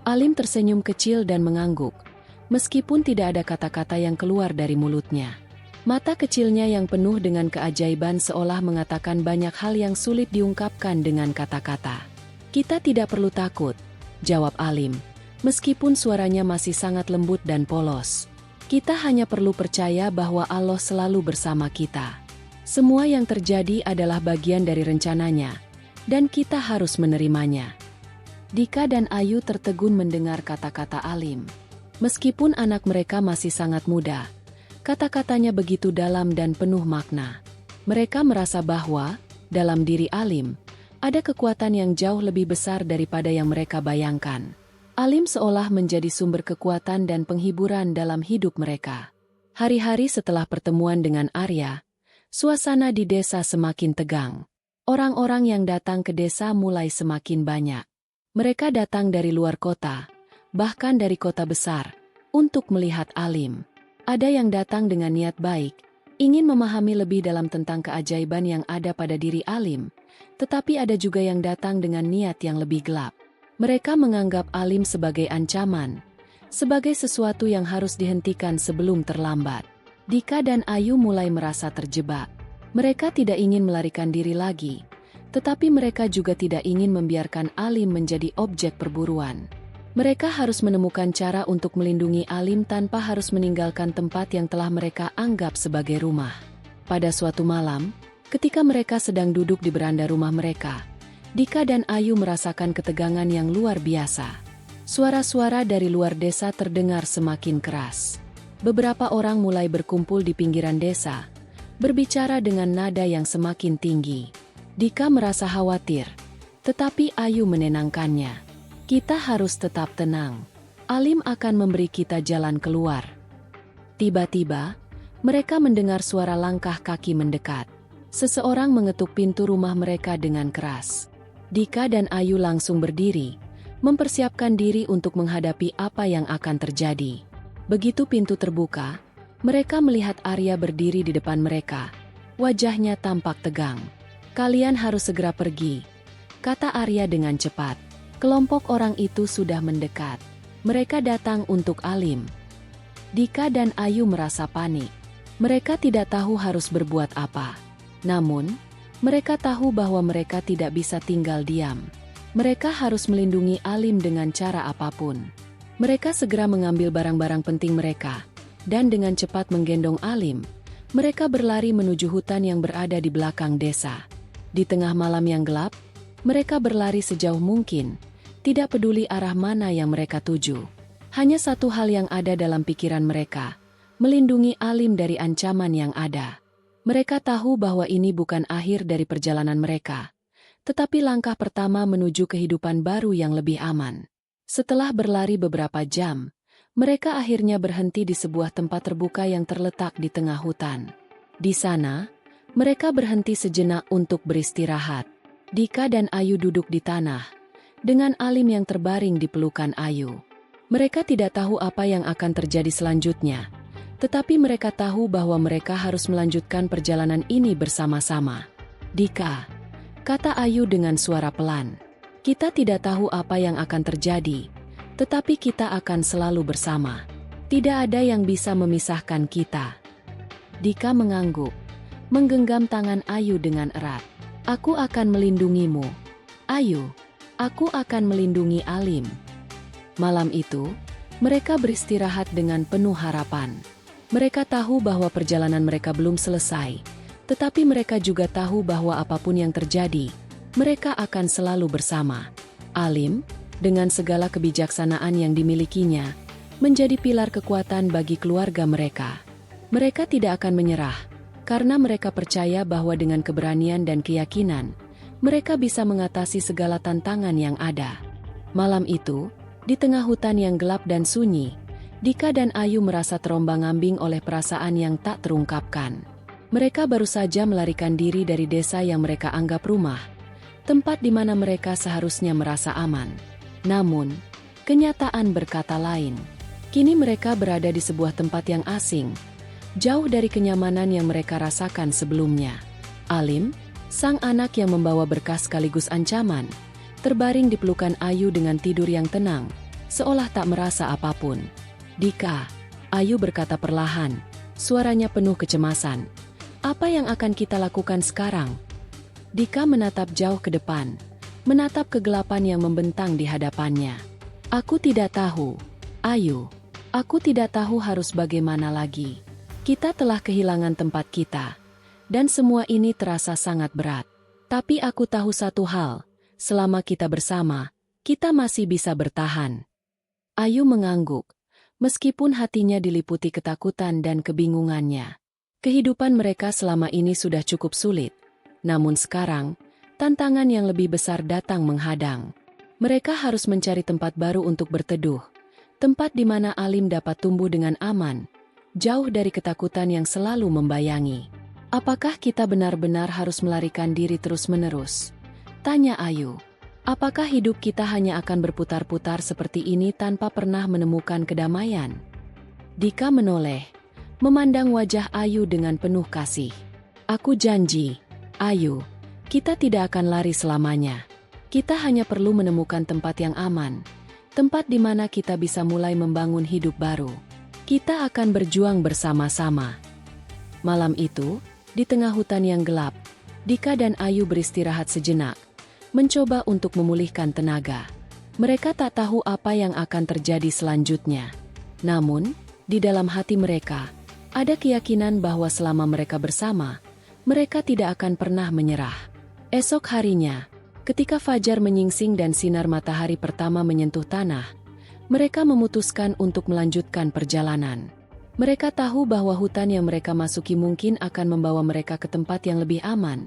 Alim tersenyum kecil dan mengangguk, meskipun tidak ada kata-kata yang keluar dari mulutnya. Mata kecilnya yang penuh dengan keajaiban seolah mengatakan banyak hal yang sulit diungkapkan dengan kata-kata. "Kita tidak perlu takut," jawab Alim, meskipun suaranya masih sangat lembut dan polos. "Kita hanya perlu percaya bahwa Allah selalu bersama kita. Semua yang terjadi adalah bagian dari rencananya, dan kita harus menerimanya." Dika dan Ayu tertegun mendengar kata-kata Alim. Meskipun anak mereka masih sangat muda, kata-katanya begitu dalam dan penuh makna. Mereka merasa bahwa, dalam diri Alim, ada kekuatan yang jauh lebih besar daripada yang mereka bayangkan. Alim seolah menjadi sumber kekuatan dan penghiburan dalam hidup mereka. Hari-hari setelah pertemuan dengan Arya, suasana di desa semakin tegang. Orang-orang yang datang ke desa mulai semakin banyak. Mereka datang dari luar kota, bahkan dari kota besar, untuk melihat Alim. Ada yang datang dengan niat baik, ingin memahami lebih dalam tentang keajaiban yang ada pada diri Alim, tetapi ada juga yang datang dengan niat yang lebih gelap. Mereka menganggap Alim sebagai ancaman, sebagai sesuatu yang harus dihentikan sebelum terlambat. Dika dan Ayu mulai merasa terjebak. Mereka tidak ingin melarikan diri lagi, tetapi mereka juga tidak ingin membiarkan Alim menjadi objek perburuan. Mereka harus menemukan cara untuk melindungi Alim tanpa harus meninggalkan tempat yang telah mereka anggap sebagai rumah. Pada suatu malam, ketika mereka sedang duduk di beranda rumah mereka, Dika dan Ayu merasakan ketegangan yang luar biasa. Suara-suara dari luar desa terdengar semakin keras. Beberapa orang mulai berkumpul di pinggiran desa, berbicara dengan nada yang semakin tinggi. Dika merasa khawatir, tetapi Ayu menenangkannya. Kita harus tetap tenang. Alim akan memberi kita jalan keluar. Tiba-tiba, mereka mendengar suara langkah kaki mendekat. Seseorang mengetuk pintu rumah mereka dengan keras. Dika dan Ayu langsung berdiri, mempersiapkan diri untuk menghadapi apa yang akan terjadi. Begitu pintu terbuka, mereka melihat Arya berdiri di depan mereka. Wajahnya tampak tegang. "Kalian harus segera pergi," kata Arya dengan cepat. Kelompok orang itu sudah mendekat. Mereka datang untuk Alim. Dika dan Ayu merasa panik. Mereka tidak tahu harus berbuat apa. Namun, mereka tahu bahwa mereka tidak bisa tinggal diam. Mereka harus melindungi Alim dengan cara apapun. Mereka segera mengambil barang-barang penting mereka, dan dengan cepat menggendong Alim, mereka berlari menuju hutan yang berada di belakang desa. Di tengah malam yang gelap, mereka berlari sejauh mungkin, tidak peduli arah mana yang mereka tuju. Hanya satu hal yang ada dalam pikiran mereka, melindungi Alim dari ancaman yang ada. Mereka tahu bahwa ini bukan akhir dari perjalanan mereka, tetapi langkah pertama menuju kehidupan baru yang lebih aman. Setelah berlari beberapa jam, mereka akhirnya berhenti di sebuah tempat terbuka yang terletak di tengah hutan. Di sana, mereka berhenti sejenak untuk beristirahat. Dika dan Ayu duduk di tanah, dengan Alim yang terbaring di pelukan Ayu. Mereka tidak tahu apa yang akan terjadi selanjutnya, tetapi mereka tahu bahwa mereka harus melanjutkan perjalanan ini bersama-sama. "Dika," kata Ayu dengan suara pelan, "kita tidak tahu apa yang akan terjadi, tetapi kita akan selalu bersama. Tidak ada yang bisa memisahkan kita." Dika mengangguk, menggenggam tangan Ayu dengan erat. "Aku akan melindungimu, Ayu. Aku akan melindungi Alim." Malam itu, mereka beristirahat dengan penuh harapan. Mereka tahu bahwa perjalanan mereka belum selesai, tetapi mereka juga tahu bahwa apapun yang terjadi, mereka akan selalu bersama. Alim, dengan segala kebijaksanaan yang dimilikinya, menjadi pilar kekuatan bagi keluarga mereka. Mereka tidak akan menyerah, karena mereka percaya bahwa dengan keberanian dan keyakinan, mereka bisa mengatasi segala tantangan yang ada. Malam itu, di tengah hutan yang gelap dan sunyi, Dika dan Ayu merasa terombang-ambing oleh perasaan yang tak terungkapkan. Mereka baru saja melarikan diri dari desa yang mereka anggap rumah, tempat di mana mereka seharusnya merasa aman. Namun, kenyataan berkata lain. Kini mereka berada di sebuah tempat yang asing, jauh dari kenyamanan yang mereka rasakan sebelumnya. Alim, sang anak yang membawa berkas sekaligus ancaman, terbaring di pelukan Ayu dengan tidur yang tenang, seolah tak merasa apapun. "Dika," Ayu berkata perlahan, suaranya penuh kecemasan. "Apa yang akan kita lakukan sekarang?" Dika menatap jauh ke depan, menatap kegelapan yang membentang di hadapannya. "Aku tidak tahu, Ayu. Aku tidak tahu harus bagaimana lagi. Kita telah kehilangan tempat kita. Dan semua ini terasa sangat berat. Tapi aku tahu satu hal, selama kita bersama, kita masih bisa bertahan." Ayu mengangguk, meskipun hatinya diliputi ketakutan dan kebingungannya. Kehidupan mereka selama ini sudah cukup sulit, namun sekarang, tantangan yang lebih besar datang menghadang. Mereka harus mencari tempat baru untuk berteduh, tempat di mana Alim dapat tumbuh dengan aman, jauh dari ketakutan yang selalu membayangi. "Apakah kita benar-benar harus melarikan diri terus-menerus?" tanya Ayu. "Apakah hidup kita hanya akan berputar-putar seperti ini tanpa pernah menemukan kedamaian?" Dika menoleh, memandang wajah Ayu dengan penuh kasih. "Aku janji, Ayu, kita tidak akan lari selamanya. Kita hanya perlu menemukan tempat yang aman, tempat di mana kita bisa mulai membangun hidup baru. Kita akan berjuang bersama-sama." Malam itu, di tengah hutan yang gelap, Dika dan Ayu beristirahat sejenak, mencoba untuk memulihkan tenaga. Mereka tak tahu apa yang akan terjadi selanjutnya. Namun, di dalam hati mereka, ada keyakinan bahwa selama mereka bersama, mereka tidak akan pernah menyerah. Esok harinya, ketika fajar menyingsing dan sinar matahari pertama menyentuh tanah, Mereka memutuskan untuk melanjutkan perjalanan. Mereka tahu bahwa hutan yang mereka masuki mungkin akan membawa mereka ke tempat yang lebih aman.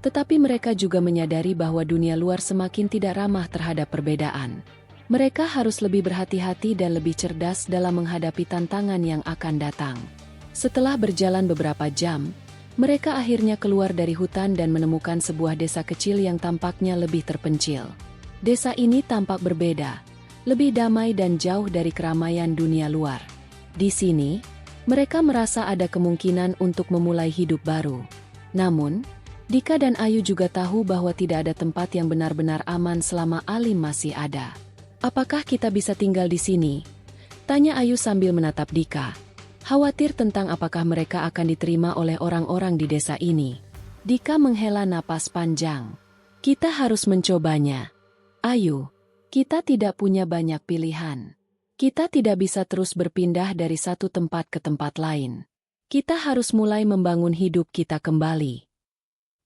Tetapi mereka juga menyadari bahwa dunia luar semakin tidak ramah terhadap perbedaan. Mereka harus lebih berhati-hati dan lebih cerdas dalam menghadapi tantangan yang akan datang. Setelah berjalan beberapa jam, mereka akhirnya keluar dari hutan dan menemukan sebuah desa kecil yang tampaknya lebih terpencil. Desa ini tampak berbeda, lebih damai dan jauh dari keramaian dunia luar. Di sini, mereka merasa ada kemungkinan untuk memulai hidup baru. Namun, Dika dan Ayu juga tahu bahwa tidak ada tempat yang benar-benar aman selama Alim masih ada. "Apakah kita bisa tinggal di sini?" tanya Ayu sambil menatap Dika, khawatir tentang apakah mereka akan diterima oleh orang-orang di desa ini. Dika menghela napas panjang. "Kita harus mencobanya. Ayu, kita tidak punya banyak pilihan. Kita tidak bisa terus berpindah dari satu tempat ke tempat lain. Kita harus mulai membangun hidup kita kembali."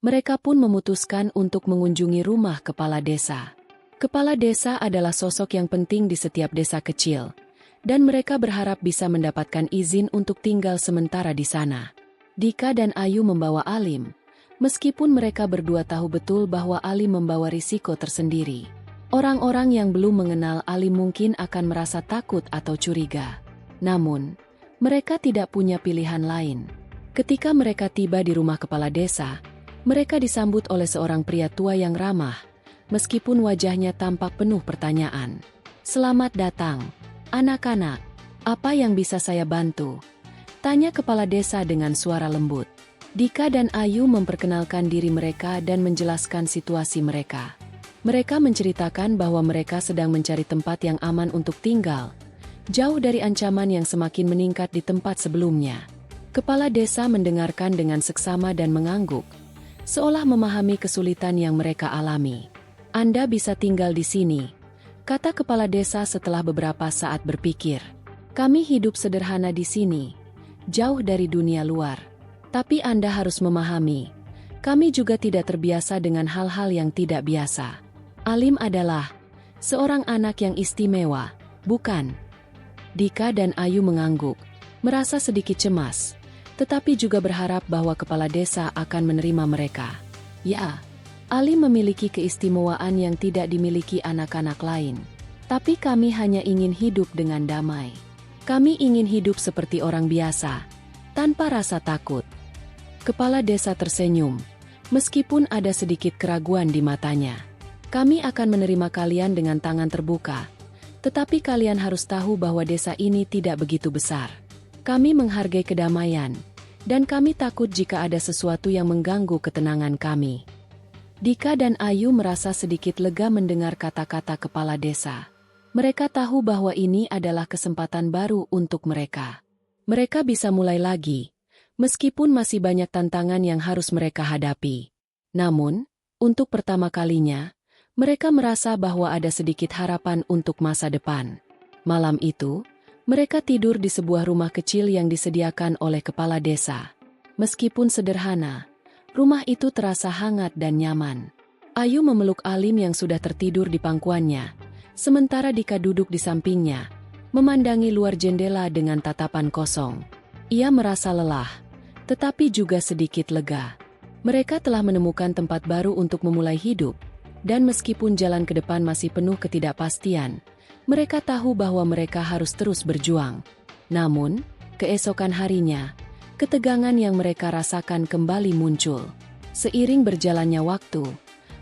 Mereka pun memutuskan untuk mengunjungi rumah kepala desa. Kepala desa adalah sosok yang penting di setiap desa kecil, dan mereka berharap bisa mendapatkan izin untuk tinggal sementara di sana. Dika dan Ayu membawa Alim, meskipun mereka berdua tahu betul bahwa Alim membawa risiko tersendiri. Orang-orang yang belum mengenal Alim mungkin akan merasa takut atau curiga. Namun, mereka tidak punya pilihan lain. Ketika mereka tiba di rumah kepala desa, mereka disambut oleh seorang pria tua yang ramah, meskipun wajahnya tampak penuh pertanyaan. "Selamat datang, anak-anak. Apa yang bisa saya bantu?" tanya kepala desa dengan suara lembut. Dika dan Ayu memperkenalkan diri mereka dan menjelaskan situasi mereka. Mereka menceritakan bahwa mereka sedang mencari tempat yang aman untuk tinggal, jauh dari ancaman yang semakin meningkat di tempat sebelumnya. Kepala desa mendengarkan dengan seksama dan mengangguk, seolah memahami kesulitan yang mereka alami. "Anda bisa tinggal di sini," kata kepala desa setelah beberapa saat berpikir. "Kami hidup sederhana di sini, jauh dari dunia luar. Tapi Anda harus memahami, kami juga tidak terbiasa dengan hal-hal yang tidak biasa. Alim adalah seorang anak yang istimewa, bukan?" Dika dan Ayu mengangguk, merasa sedikit cemas, tetapi juga berharap bahwa kepala desa akan menerima mereka. "Ya, Alim memiliki keistimewaan yang tidak dimiliki anak-anak lain. Tapi kami hanya ingin hidup dengan damai. Kami ingin hidup seperti orang biasa, tanpa rasa takut." Kepala desa tersenyum, meskipun ada sedikit keraguan di matanya. "Kami akan menerima kalian dengan tangan terbuka. Tetapi kalian harus tahu bahwa desa ini tidak begitu besar. Kami menghargai kedamaian, dan kami takut jika ada sesuatu yang mengganggu ketenangan kami." Dika dan Ayu merasa sedikit lega mendengar kata-kata kepala desa. Mereka tahu bahwa ini adalah kesempatan baru untuk mereka. Mereka bisa mulai lagi, meskipun masih banyak tantangan yang harus mereka hadapi. Namun, untuk pertama kalinya, mereka merasa bahwa ada sedikit harapan untuk masa depan. Malam itu, mereka tidur di sebuah rumah kecil yang disediakan oleh kepala desa. Meskipun sederhana, rumah itu terasa hangat dan nyaman. Ayu memeluk Alim yang sudah tertidur di pangkuannya, sementara Dika duduk di sampingnya, memandangi luar jendela dengan tatapan kosong. Ia merasa lelah, tetapi juga sedikit lega. Mereka telah menemukan tempat baru untuk memulai hidup, dan meskipun jalan ke depan masih penuh ketidakpastian, mereka tahu bahwa mereka harus terus berjuang. Namun, keesokan harinya, ketegangan yang mereka rasakan kembali muncul. Seiring berjalannya waktu,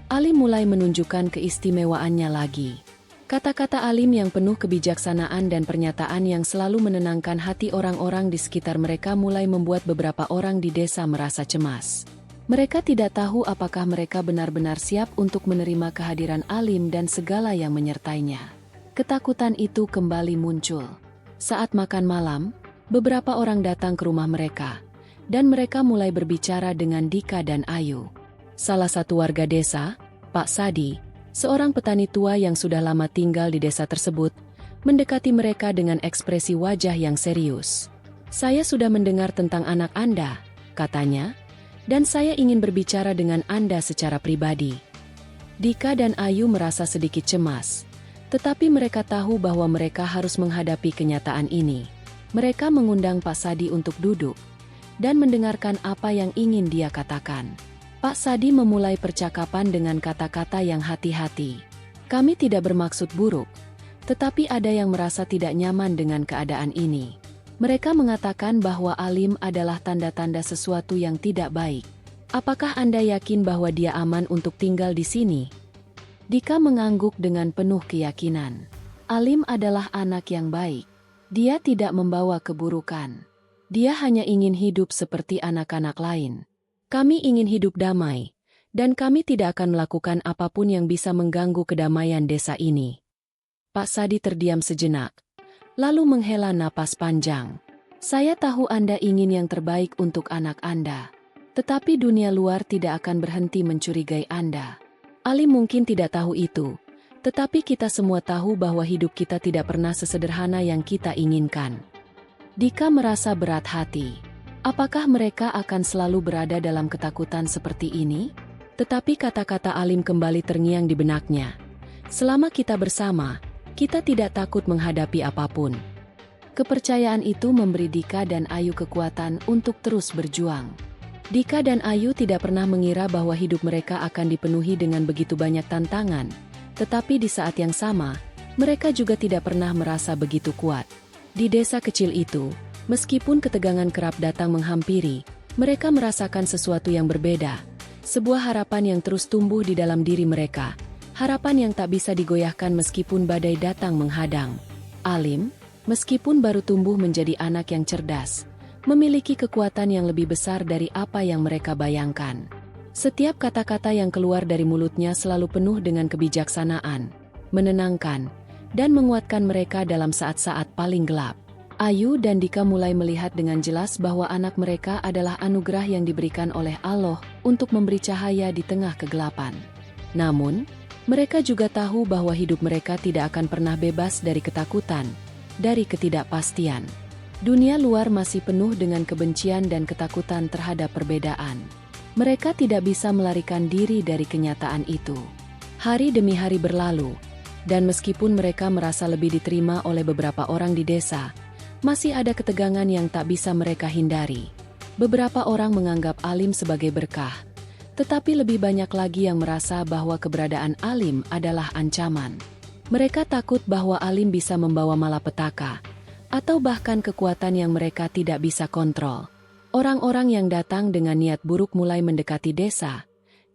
Alim mulai menunjukkan keistimewaannya lagi. Kata-kata Alim yang penuh kebijaksanaan dan pernyataan yang selalu menenangkan hati orang-orang di sekitar mereka mulai membuat beberapa orang di desa merasa cemas. Mereka tidak tahu apakah mereka benar-benar siap untuk menerima kehadiran Alim dan segala yang menyertainya. Ketakutan itu kembali muncul. Saat makan malam, beberapa orang datang ke rumah mereka, dan mereka mulai berbicara dengan Dika dan Ayu. Salah satu warga desa, Pak Sadi, seorang petani tua yang sudah lama tinggal di desa tersebut, mendekati mereka dengan ekspresi wajah yang serius. "Saya sudah mendengar tentang anak Anda," katanya, "dan saya ingin berbicara dengan Anda secara pribadi." Dika dan Ayu merasa sedikit cemas, Tetapi mereka tahu bahwa mereka harus menghadapi kenyataan ini. Mereka mengundang Pak Sadi untuk duduk dan mendengarkan apa yang ingin dia katakan. Pak Sadi memulai percakapan dengan kata-kata yang hati-hati. Kami tidak bermaksud buruk, tetapi ada yang merasa tidak nyaman dengan keadaan ini. Mereka mengatakan bahwa Alim adalah tanda-tanda sesuatu yang tidak baik. Apakah Anda yakin bahwa dia aman untuk tinggal di sini? Dika mengangguk dengan penuh keyakinan. Alim adalah anak yang baik. Dia tidak membawa keburukan. Dia hanya ingin hidup seperti anak-anak lain. Kami ingin hidup damai, dan kami tidak akan melakukan apapun yang bisa mengganggu kedamaian desa ini. Pak Sadi terdiam sejenak, lalu menghela napas panjang. Saya tahu Anda ingin yang terbaik untuk anak Anda, tetapi dunia luar tidak akan berhenti mencurigai Anda. Ali mungkin tidak tahu itu, tetapi kita semua tahu bahwa hidup kita tidak pernah sesederhana yang kita inginkan. Dika merasa berat hati. Apakah mereka akan selalu berada dalam ketakutan seperti ini? Tetapi kata-kata Alim kembali terngiang di benaknya. Selama kita bersama, kita tidak takut menghadapi apapun. Kepercayaan itu memberi Dika dan Ayu kekuatan untuk terus berjuang. Dika dan Ayu tidak pernah mengira bahwa hidup mereka akan dipenuhi dengan begitu banyak tantangan. Tetapi di saat yang sama, mereka juga tidak pernah merasa begitu kuat. Di desa kecil itu, meskipun ketegangan kerap datang menghampiri, mereka merasakan sesuatu yang berbeda. Sebuah harapan yang terus tumbuh di dalam diri mereka. Harapan yang tak bisa digoyahkan meskipun badai datang menghadang. Alim, meskipun baru tumbuh menjadi anak yang cerdas, memiliki kekuatan yang lebih besar dari apa yang mereka bayangkan. Setiap kata-kata yang keluar dari mulutnya selalu penuh dengan kebijaksanaan, menenangkan, dan menguatkan mereka dalam saat-saat paling gelap. Ayu dan Dika mulai melihat dengan jelas bahwa anak mereka adalah anugerah yang diberikan oleh Allah untuk memberi cahaya di tengah kegelapan. Namun, mereka juga tahu bahwa hidup mereka tidak akan pernah bebas dari ketakutan, dari ketidakpastian. Dunia luar masih penuh dengan kebencian dan ketakutan terhadap perbedaan. Mereka tidak bisa melarikan diri dari kenyataan itu. Hari demi hari berlalu, dan meskipun mereka merasa lebih diterima oleh beberapa orang di desa, masih ada ketegangan yang tak bisa mereka hindari. Beberapa orang menganggap Alim sebagai berkah, tetapi lebih banyak lagi yang merasa bahwa keberadaan Alim adalah ancaman. Mereka takut bahwa Alim bisa membawa malapetaka, atau bahkan kekuatan yang mereka tidak bisa kontrol. Orang-orang yang datang dengan niat buruk mulai mendekati desa,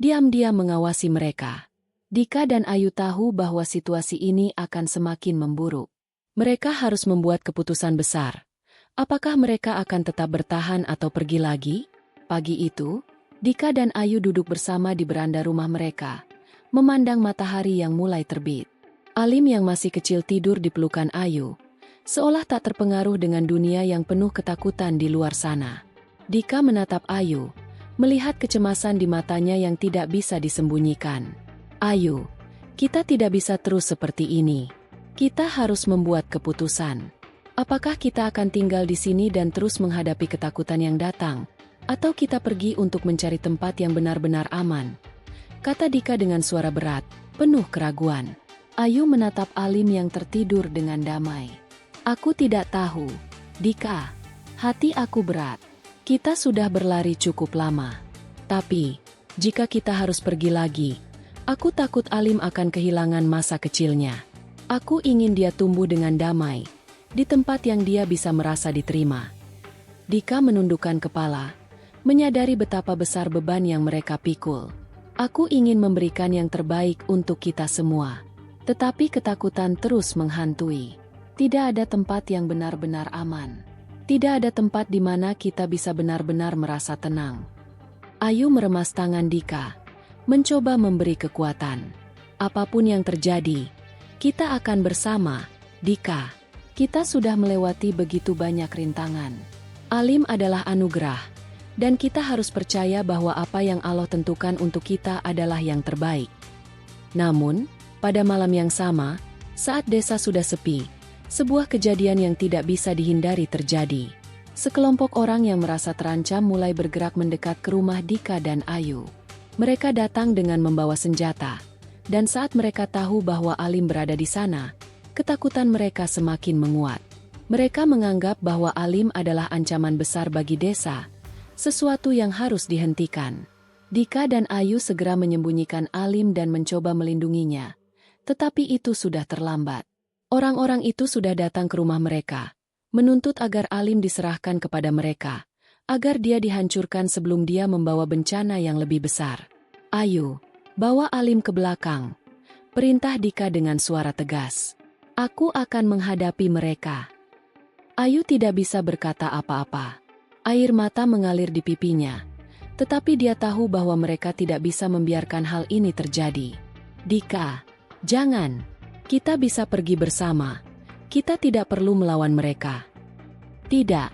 diam-diam mengawasi mereka. Dika dan Ayu tahu bahwa situasi ini akan semakin memburuk. Mereka harus membuat keputusan besar. Apakah mereka akan tetap bertahan atau pergi lagi? Pagi itu, Dika dan Ayu duduk bersama di beranda rumah mereka, memandang matahari yang mulai terbit. Alim yang masih kecil tidur di pelukan Ayu, seolah tak terpengaruh dengan dunia yang penuh ketakutan di luar sana. Dika menatap Ayu, melihat kecemasan di matanya yang tidak bisa disembunyikan. Ayu, kita tidak bisa terus seperti ini. Kita harus membuat keputusan. Apakah kita akan tinggal di sini dan terus menghadapi ketakutan yang datang, atau kita pergi untuk mencari tempat yang benar-benar aman? Kata Dika dengan suara berat, penuh keraguan. Ayu menatap Alim yang tertidur dengan damai. Aku tidak tahu, Dika. Hati aku berat. Kita sudah berlari cukup lama. Tapi, jika kita harus pergi lagi, aku takut Alim akan kehilangan masa kecilnya. Aku ingin dia tumbuh dengan damai, di tempat yang dia bisa merasa diterima. Dika menundukkan kepala, menyadari betapa besar beban yang mereka pikul. Aku ingin memberikan yang terbaik untuk kita semua. Tetapi ketakutan terus menghantui. Tidak ada tempat yang benar-benar aman. Tidak ada tempat di mana kita bisa benar-benar merasa tenang. Ayu meremas tangan Dika, mencoba memberi kekuatan. Apapun yang terjadi, kita akan bersama, Dika. Kita sudah melewati begitu banyak rintangan. Alim adalah anugerah, dan kita harus percaya bahwa apa yang Allah tentukan untuk kita adalah yang terbaik. Namun, pada malam yang sama, saat desa sudah sepi, sebuah kejadian yang tidak bisa dihindari terjadi. Sekelompok orang yang merasa terancam mulai bergerak mendekat ke rumah Dika dan Ayu. Mereka datang dengan membawa senjata, Dan saat mereka tahu bahwa Alim berada di sana, ketakutan mereka semakin menguat. Mereka menganggap bahwa Alim adalah ancaman besar bagi desa, sesuatu yang harus dihentikan. Dika dan Ayu segera menyembunyikan Alim dan mencoba melindunginya. Tetapi itu sudah terlambat. Orang-orang itu sudah datang ke rumah mereka, menuntut agar Alim diserahkan kepada mereka, agar dia dihancurkan sebelum dia membawa bencana yang lebih besar. Ayu, bawa Alim ke belakang, perintah Dika dengan suara tegas. Aku akan menghadapi mereka. Ayu tidak bisa berkata apa-apa. Air mata mengalir di pipinya, tetapi dia tahu bahwa mereka tidak bisa membiarkan hal ini terjadi. Dika, jangan. Kita bisa pergi bersama. Kita tidak perlu melawan mereka. Tidak,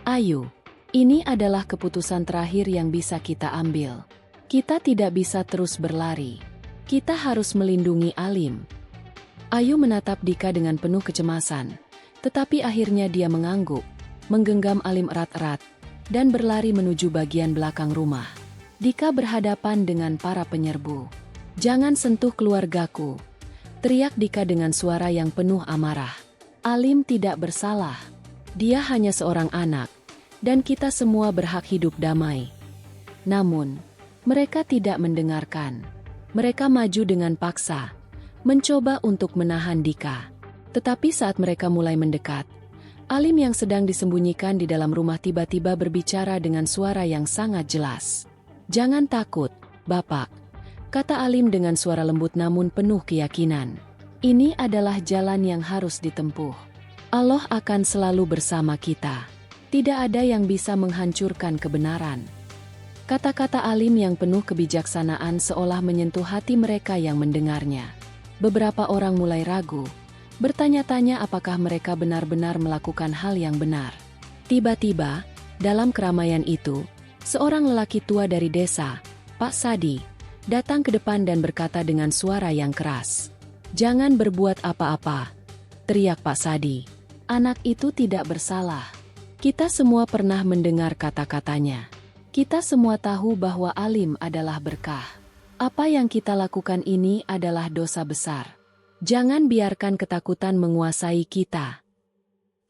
Ayu. Ini adalah keputusan terakhir yang bisa kita ambil. Kita tidak bisa terus berlari. Kita harus melindungi Alim. Ayu menatap Dika dengan penuh kecemasan, tetapi akhirnya dia mengangguk, menggenggam Alim erat-erat, dan berlari menuju bagian belakang rumah. Dika berhadapan dengan para penyerbu. Jangan sentuh keluargaku, teriak Dika dengan suara yang penuh amarah. Alim tidak bersalah. Dia hanya seorang anak, dan kita semua berhak hidup damai. Namun, mereka tidak mendengarkan. Mereka maju dengan paksa, mencoba untuk menahan Dika. Tetapi saat mereka mulai mendekat, Alim yang sedang disembunyikan di dalam rumah tiba-tiba berbicara dengan suara yang sangat jelas. Jangan takut, Bapak, kata Alim dengan suara lembut namun penuh keyakinan. Ini adalah jalan yang harus ditempuh. Allah akan selalu bersama kita. Tidak ada yang bisa menghancurkan kebenaran. Kata-kata Alim yang penuh kebijaksanaan seolah menyentuh hati mereka yang mendengarnya. Beberapa orang mulai ragu, bertanya-tanya apakah mereka benar-benar melakukan hal yang benar. Tiba-tiba, dalam keramaian itu, seorang lelaki tua dari desa, Pak Sadi, datang ke depan dan berkata dengan suara yang keras. Jangan berbuat apa-apa, teriak Pak Sadi. Anak itu tidak bersalah. Kita semua pernah mendengar kata-katanya. Kita semua tahu bahwa Alim adalah berkah. Apa yang kita lakukan ini adalah dosa besar. Jangan biarkan ketakutan menguasai kita.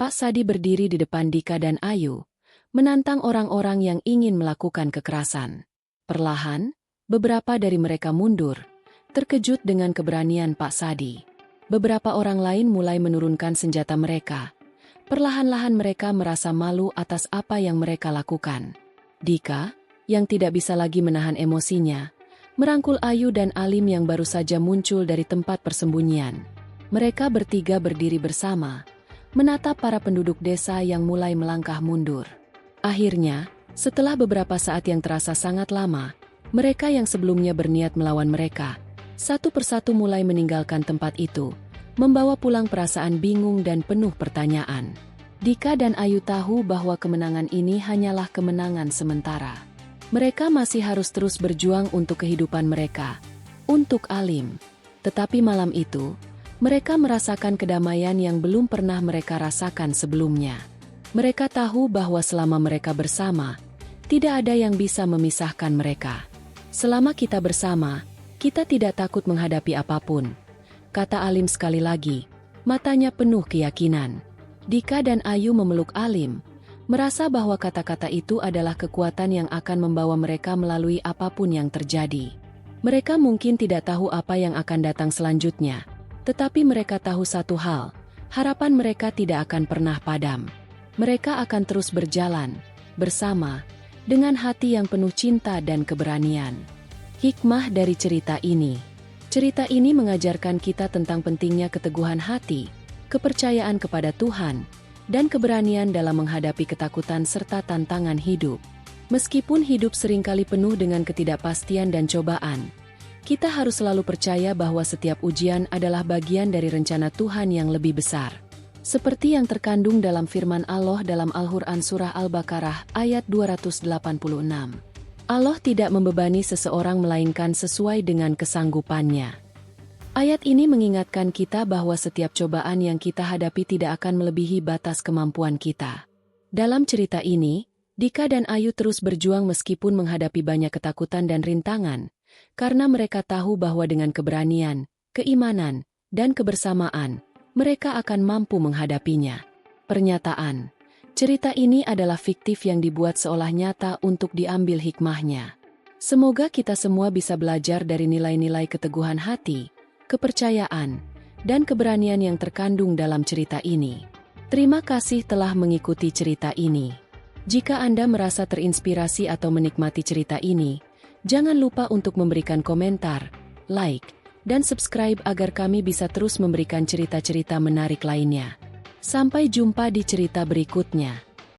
Pak Sadi berdiri di depan Dika dan Ayu, menantang orang-orang yang ingin melakukan kekerasan. Perlahan, beberapa dari mereka mundur, terkejut dengan keberanian Pak Sadi. Beberapa orang lain mulai menurunkan senjata mereka. Perlahan-lahan mereka merasa malu atas apa yang mereka lakukan. Dika, yang tidak bisa lagi menahan emosinya, merangkul Ayu dan Alim yang baru saja muncul dari tempat persembunyian. Mereka bertiga berdiri bersama, menatap para penduduk desa yang mulai melangkah mundur. Akhirnya, setelah beberapa saat yang terasa sangat lama, mereka yang sebelumnya berniat melawan mereka, satu persatu mulai meninggalkan tempat itu, membawa pulang perasaan bingung dan penuh pertanyaan. Dika dan Ayu tahu bahwa kemenangan ini hanyalah kemenangan sementara. Mereka masih harus terus berjuang untuk kehidupan mereka, untuk Alim. Tetapi malam itu, mereka merasakan kedamaian yang belum pernah mereka rasakan sebelumnya. Mereka tahu bahwa selama mereka bersama, tidak ada yang bisa memisahkan mereka. Selama kita bersama, kita tidak takut menghadapi apapun, kata Alim sekali lagi, matanya penuh keyakinan. Dika dan Ayu memeluk Alim, merasa bahwa kata-kata itu adalah kekuatan yang akan membawa mereka melalui apapun yang terjadi. Mereka mungkin tidak tahu apa yang akan datang selanjutnya, tetapi mereka tahu satu hal, harapan mereka tidak akan pernah padam. Mereka akan terus berjalan, bersama, dengan hati yang penuh cinta dan keberanian. Hikmah dari cerita ini. Cerita ini mengajarkan kita tentang pentingnya keteguhan hati, kepercayaan kepada Tuhan, dan keberanian dalam menghadapi ketakutan serta tantangan hidup. Meskipun hidup seringkali penuh dengan ketidakpastian dan cobaan, kita harus selalu percaya bahwa setiap ujian adalah bagian dari rencana Tuhan yang lebih besar. Seperti yang terkandung dalam firman Allah dalam Al-Quran Surah Al-Baqarah ayat 286. Allah tidak membebani seseorang melainkan sesuai dengan kesanggupannya. Ayat ini mengingatkan kita bahwa setiap cobaan yang kita hadapi tidak akan melebihi batas kemampuan kita. Dalam cerita ini, Dika dan Ayu terus berjuang meskipun menghadapi banyak ketakutan dan rintangan, karena mereka tahu bahwa dengan keberanian, keimanan, dan kebersamaan, mereka akan mampu menghadapinya. Pernyataan: cerita ini adalah fiktif yang dibuat seolah nyata untuk diambil hikmahnya. Semoga kita semua bisa belajar dari nilai-nilai keteguhan hati, kepercayaan, dan keberanian yang terkandung dalam cerita ini. Terima kasih telah mengikuti cerita ini. Jika Anda merasa terinspirasi atau menikmati cerita ini, jangan lupa untuk memberikan komentar, like, dan subscribe agar kami bisa terus memberikan cerita-cerita menarik lainnya. Sampai jumpa di cerita berikutnya.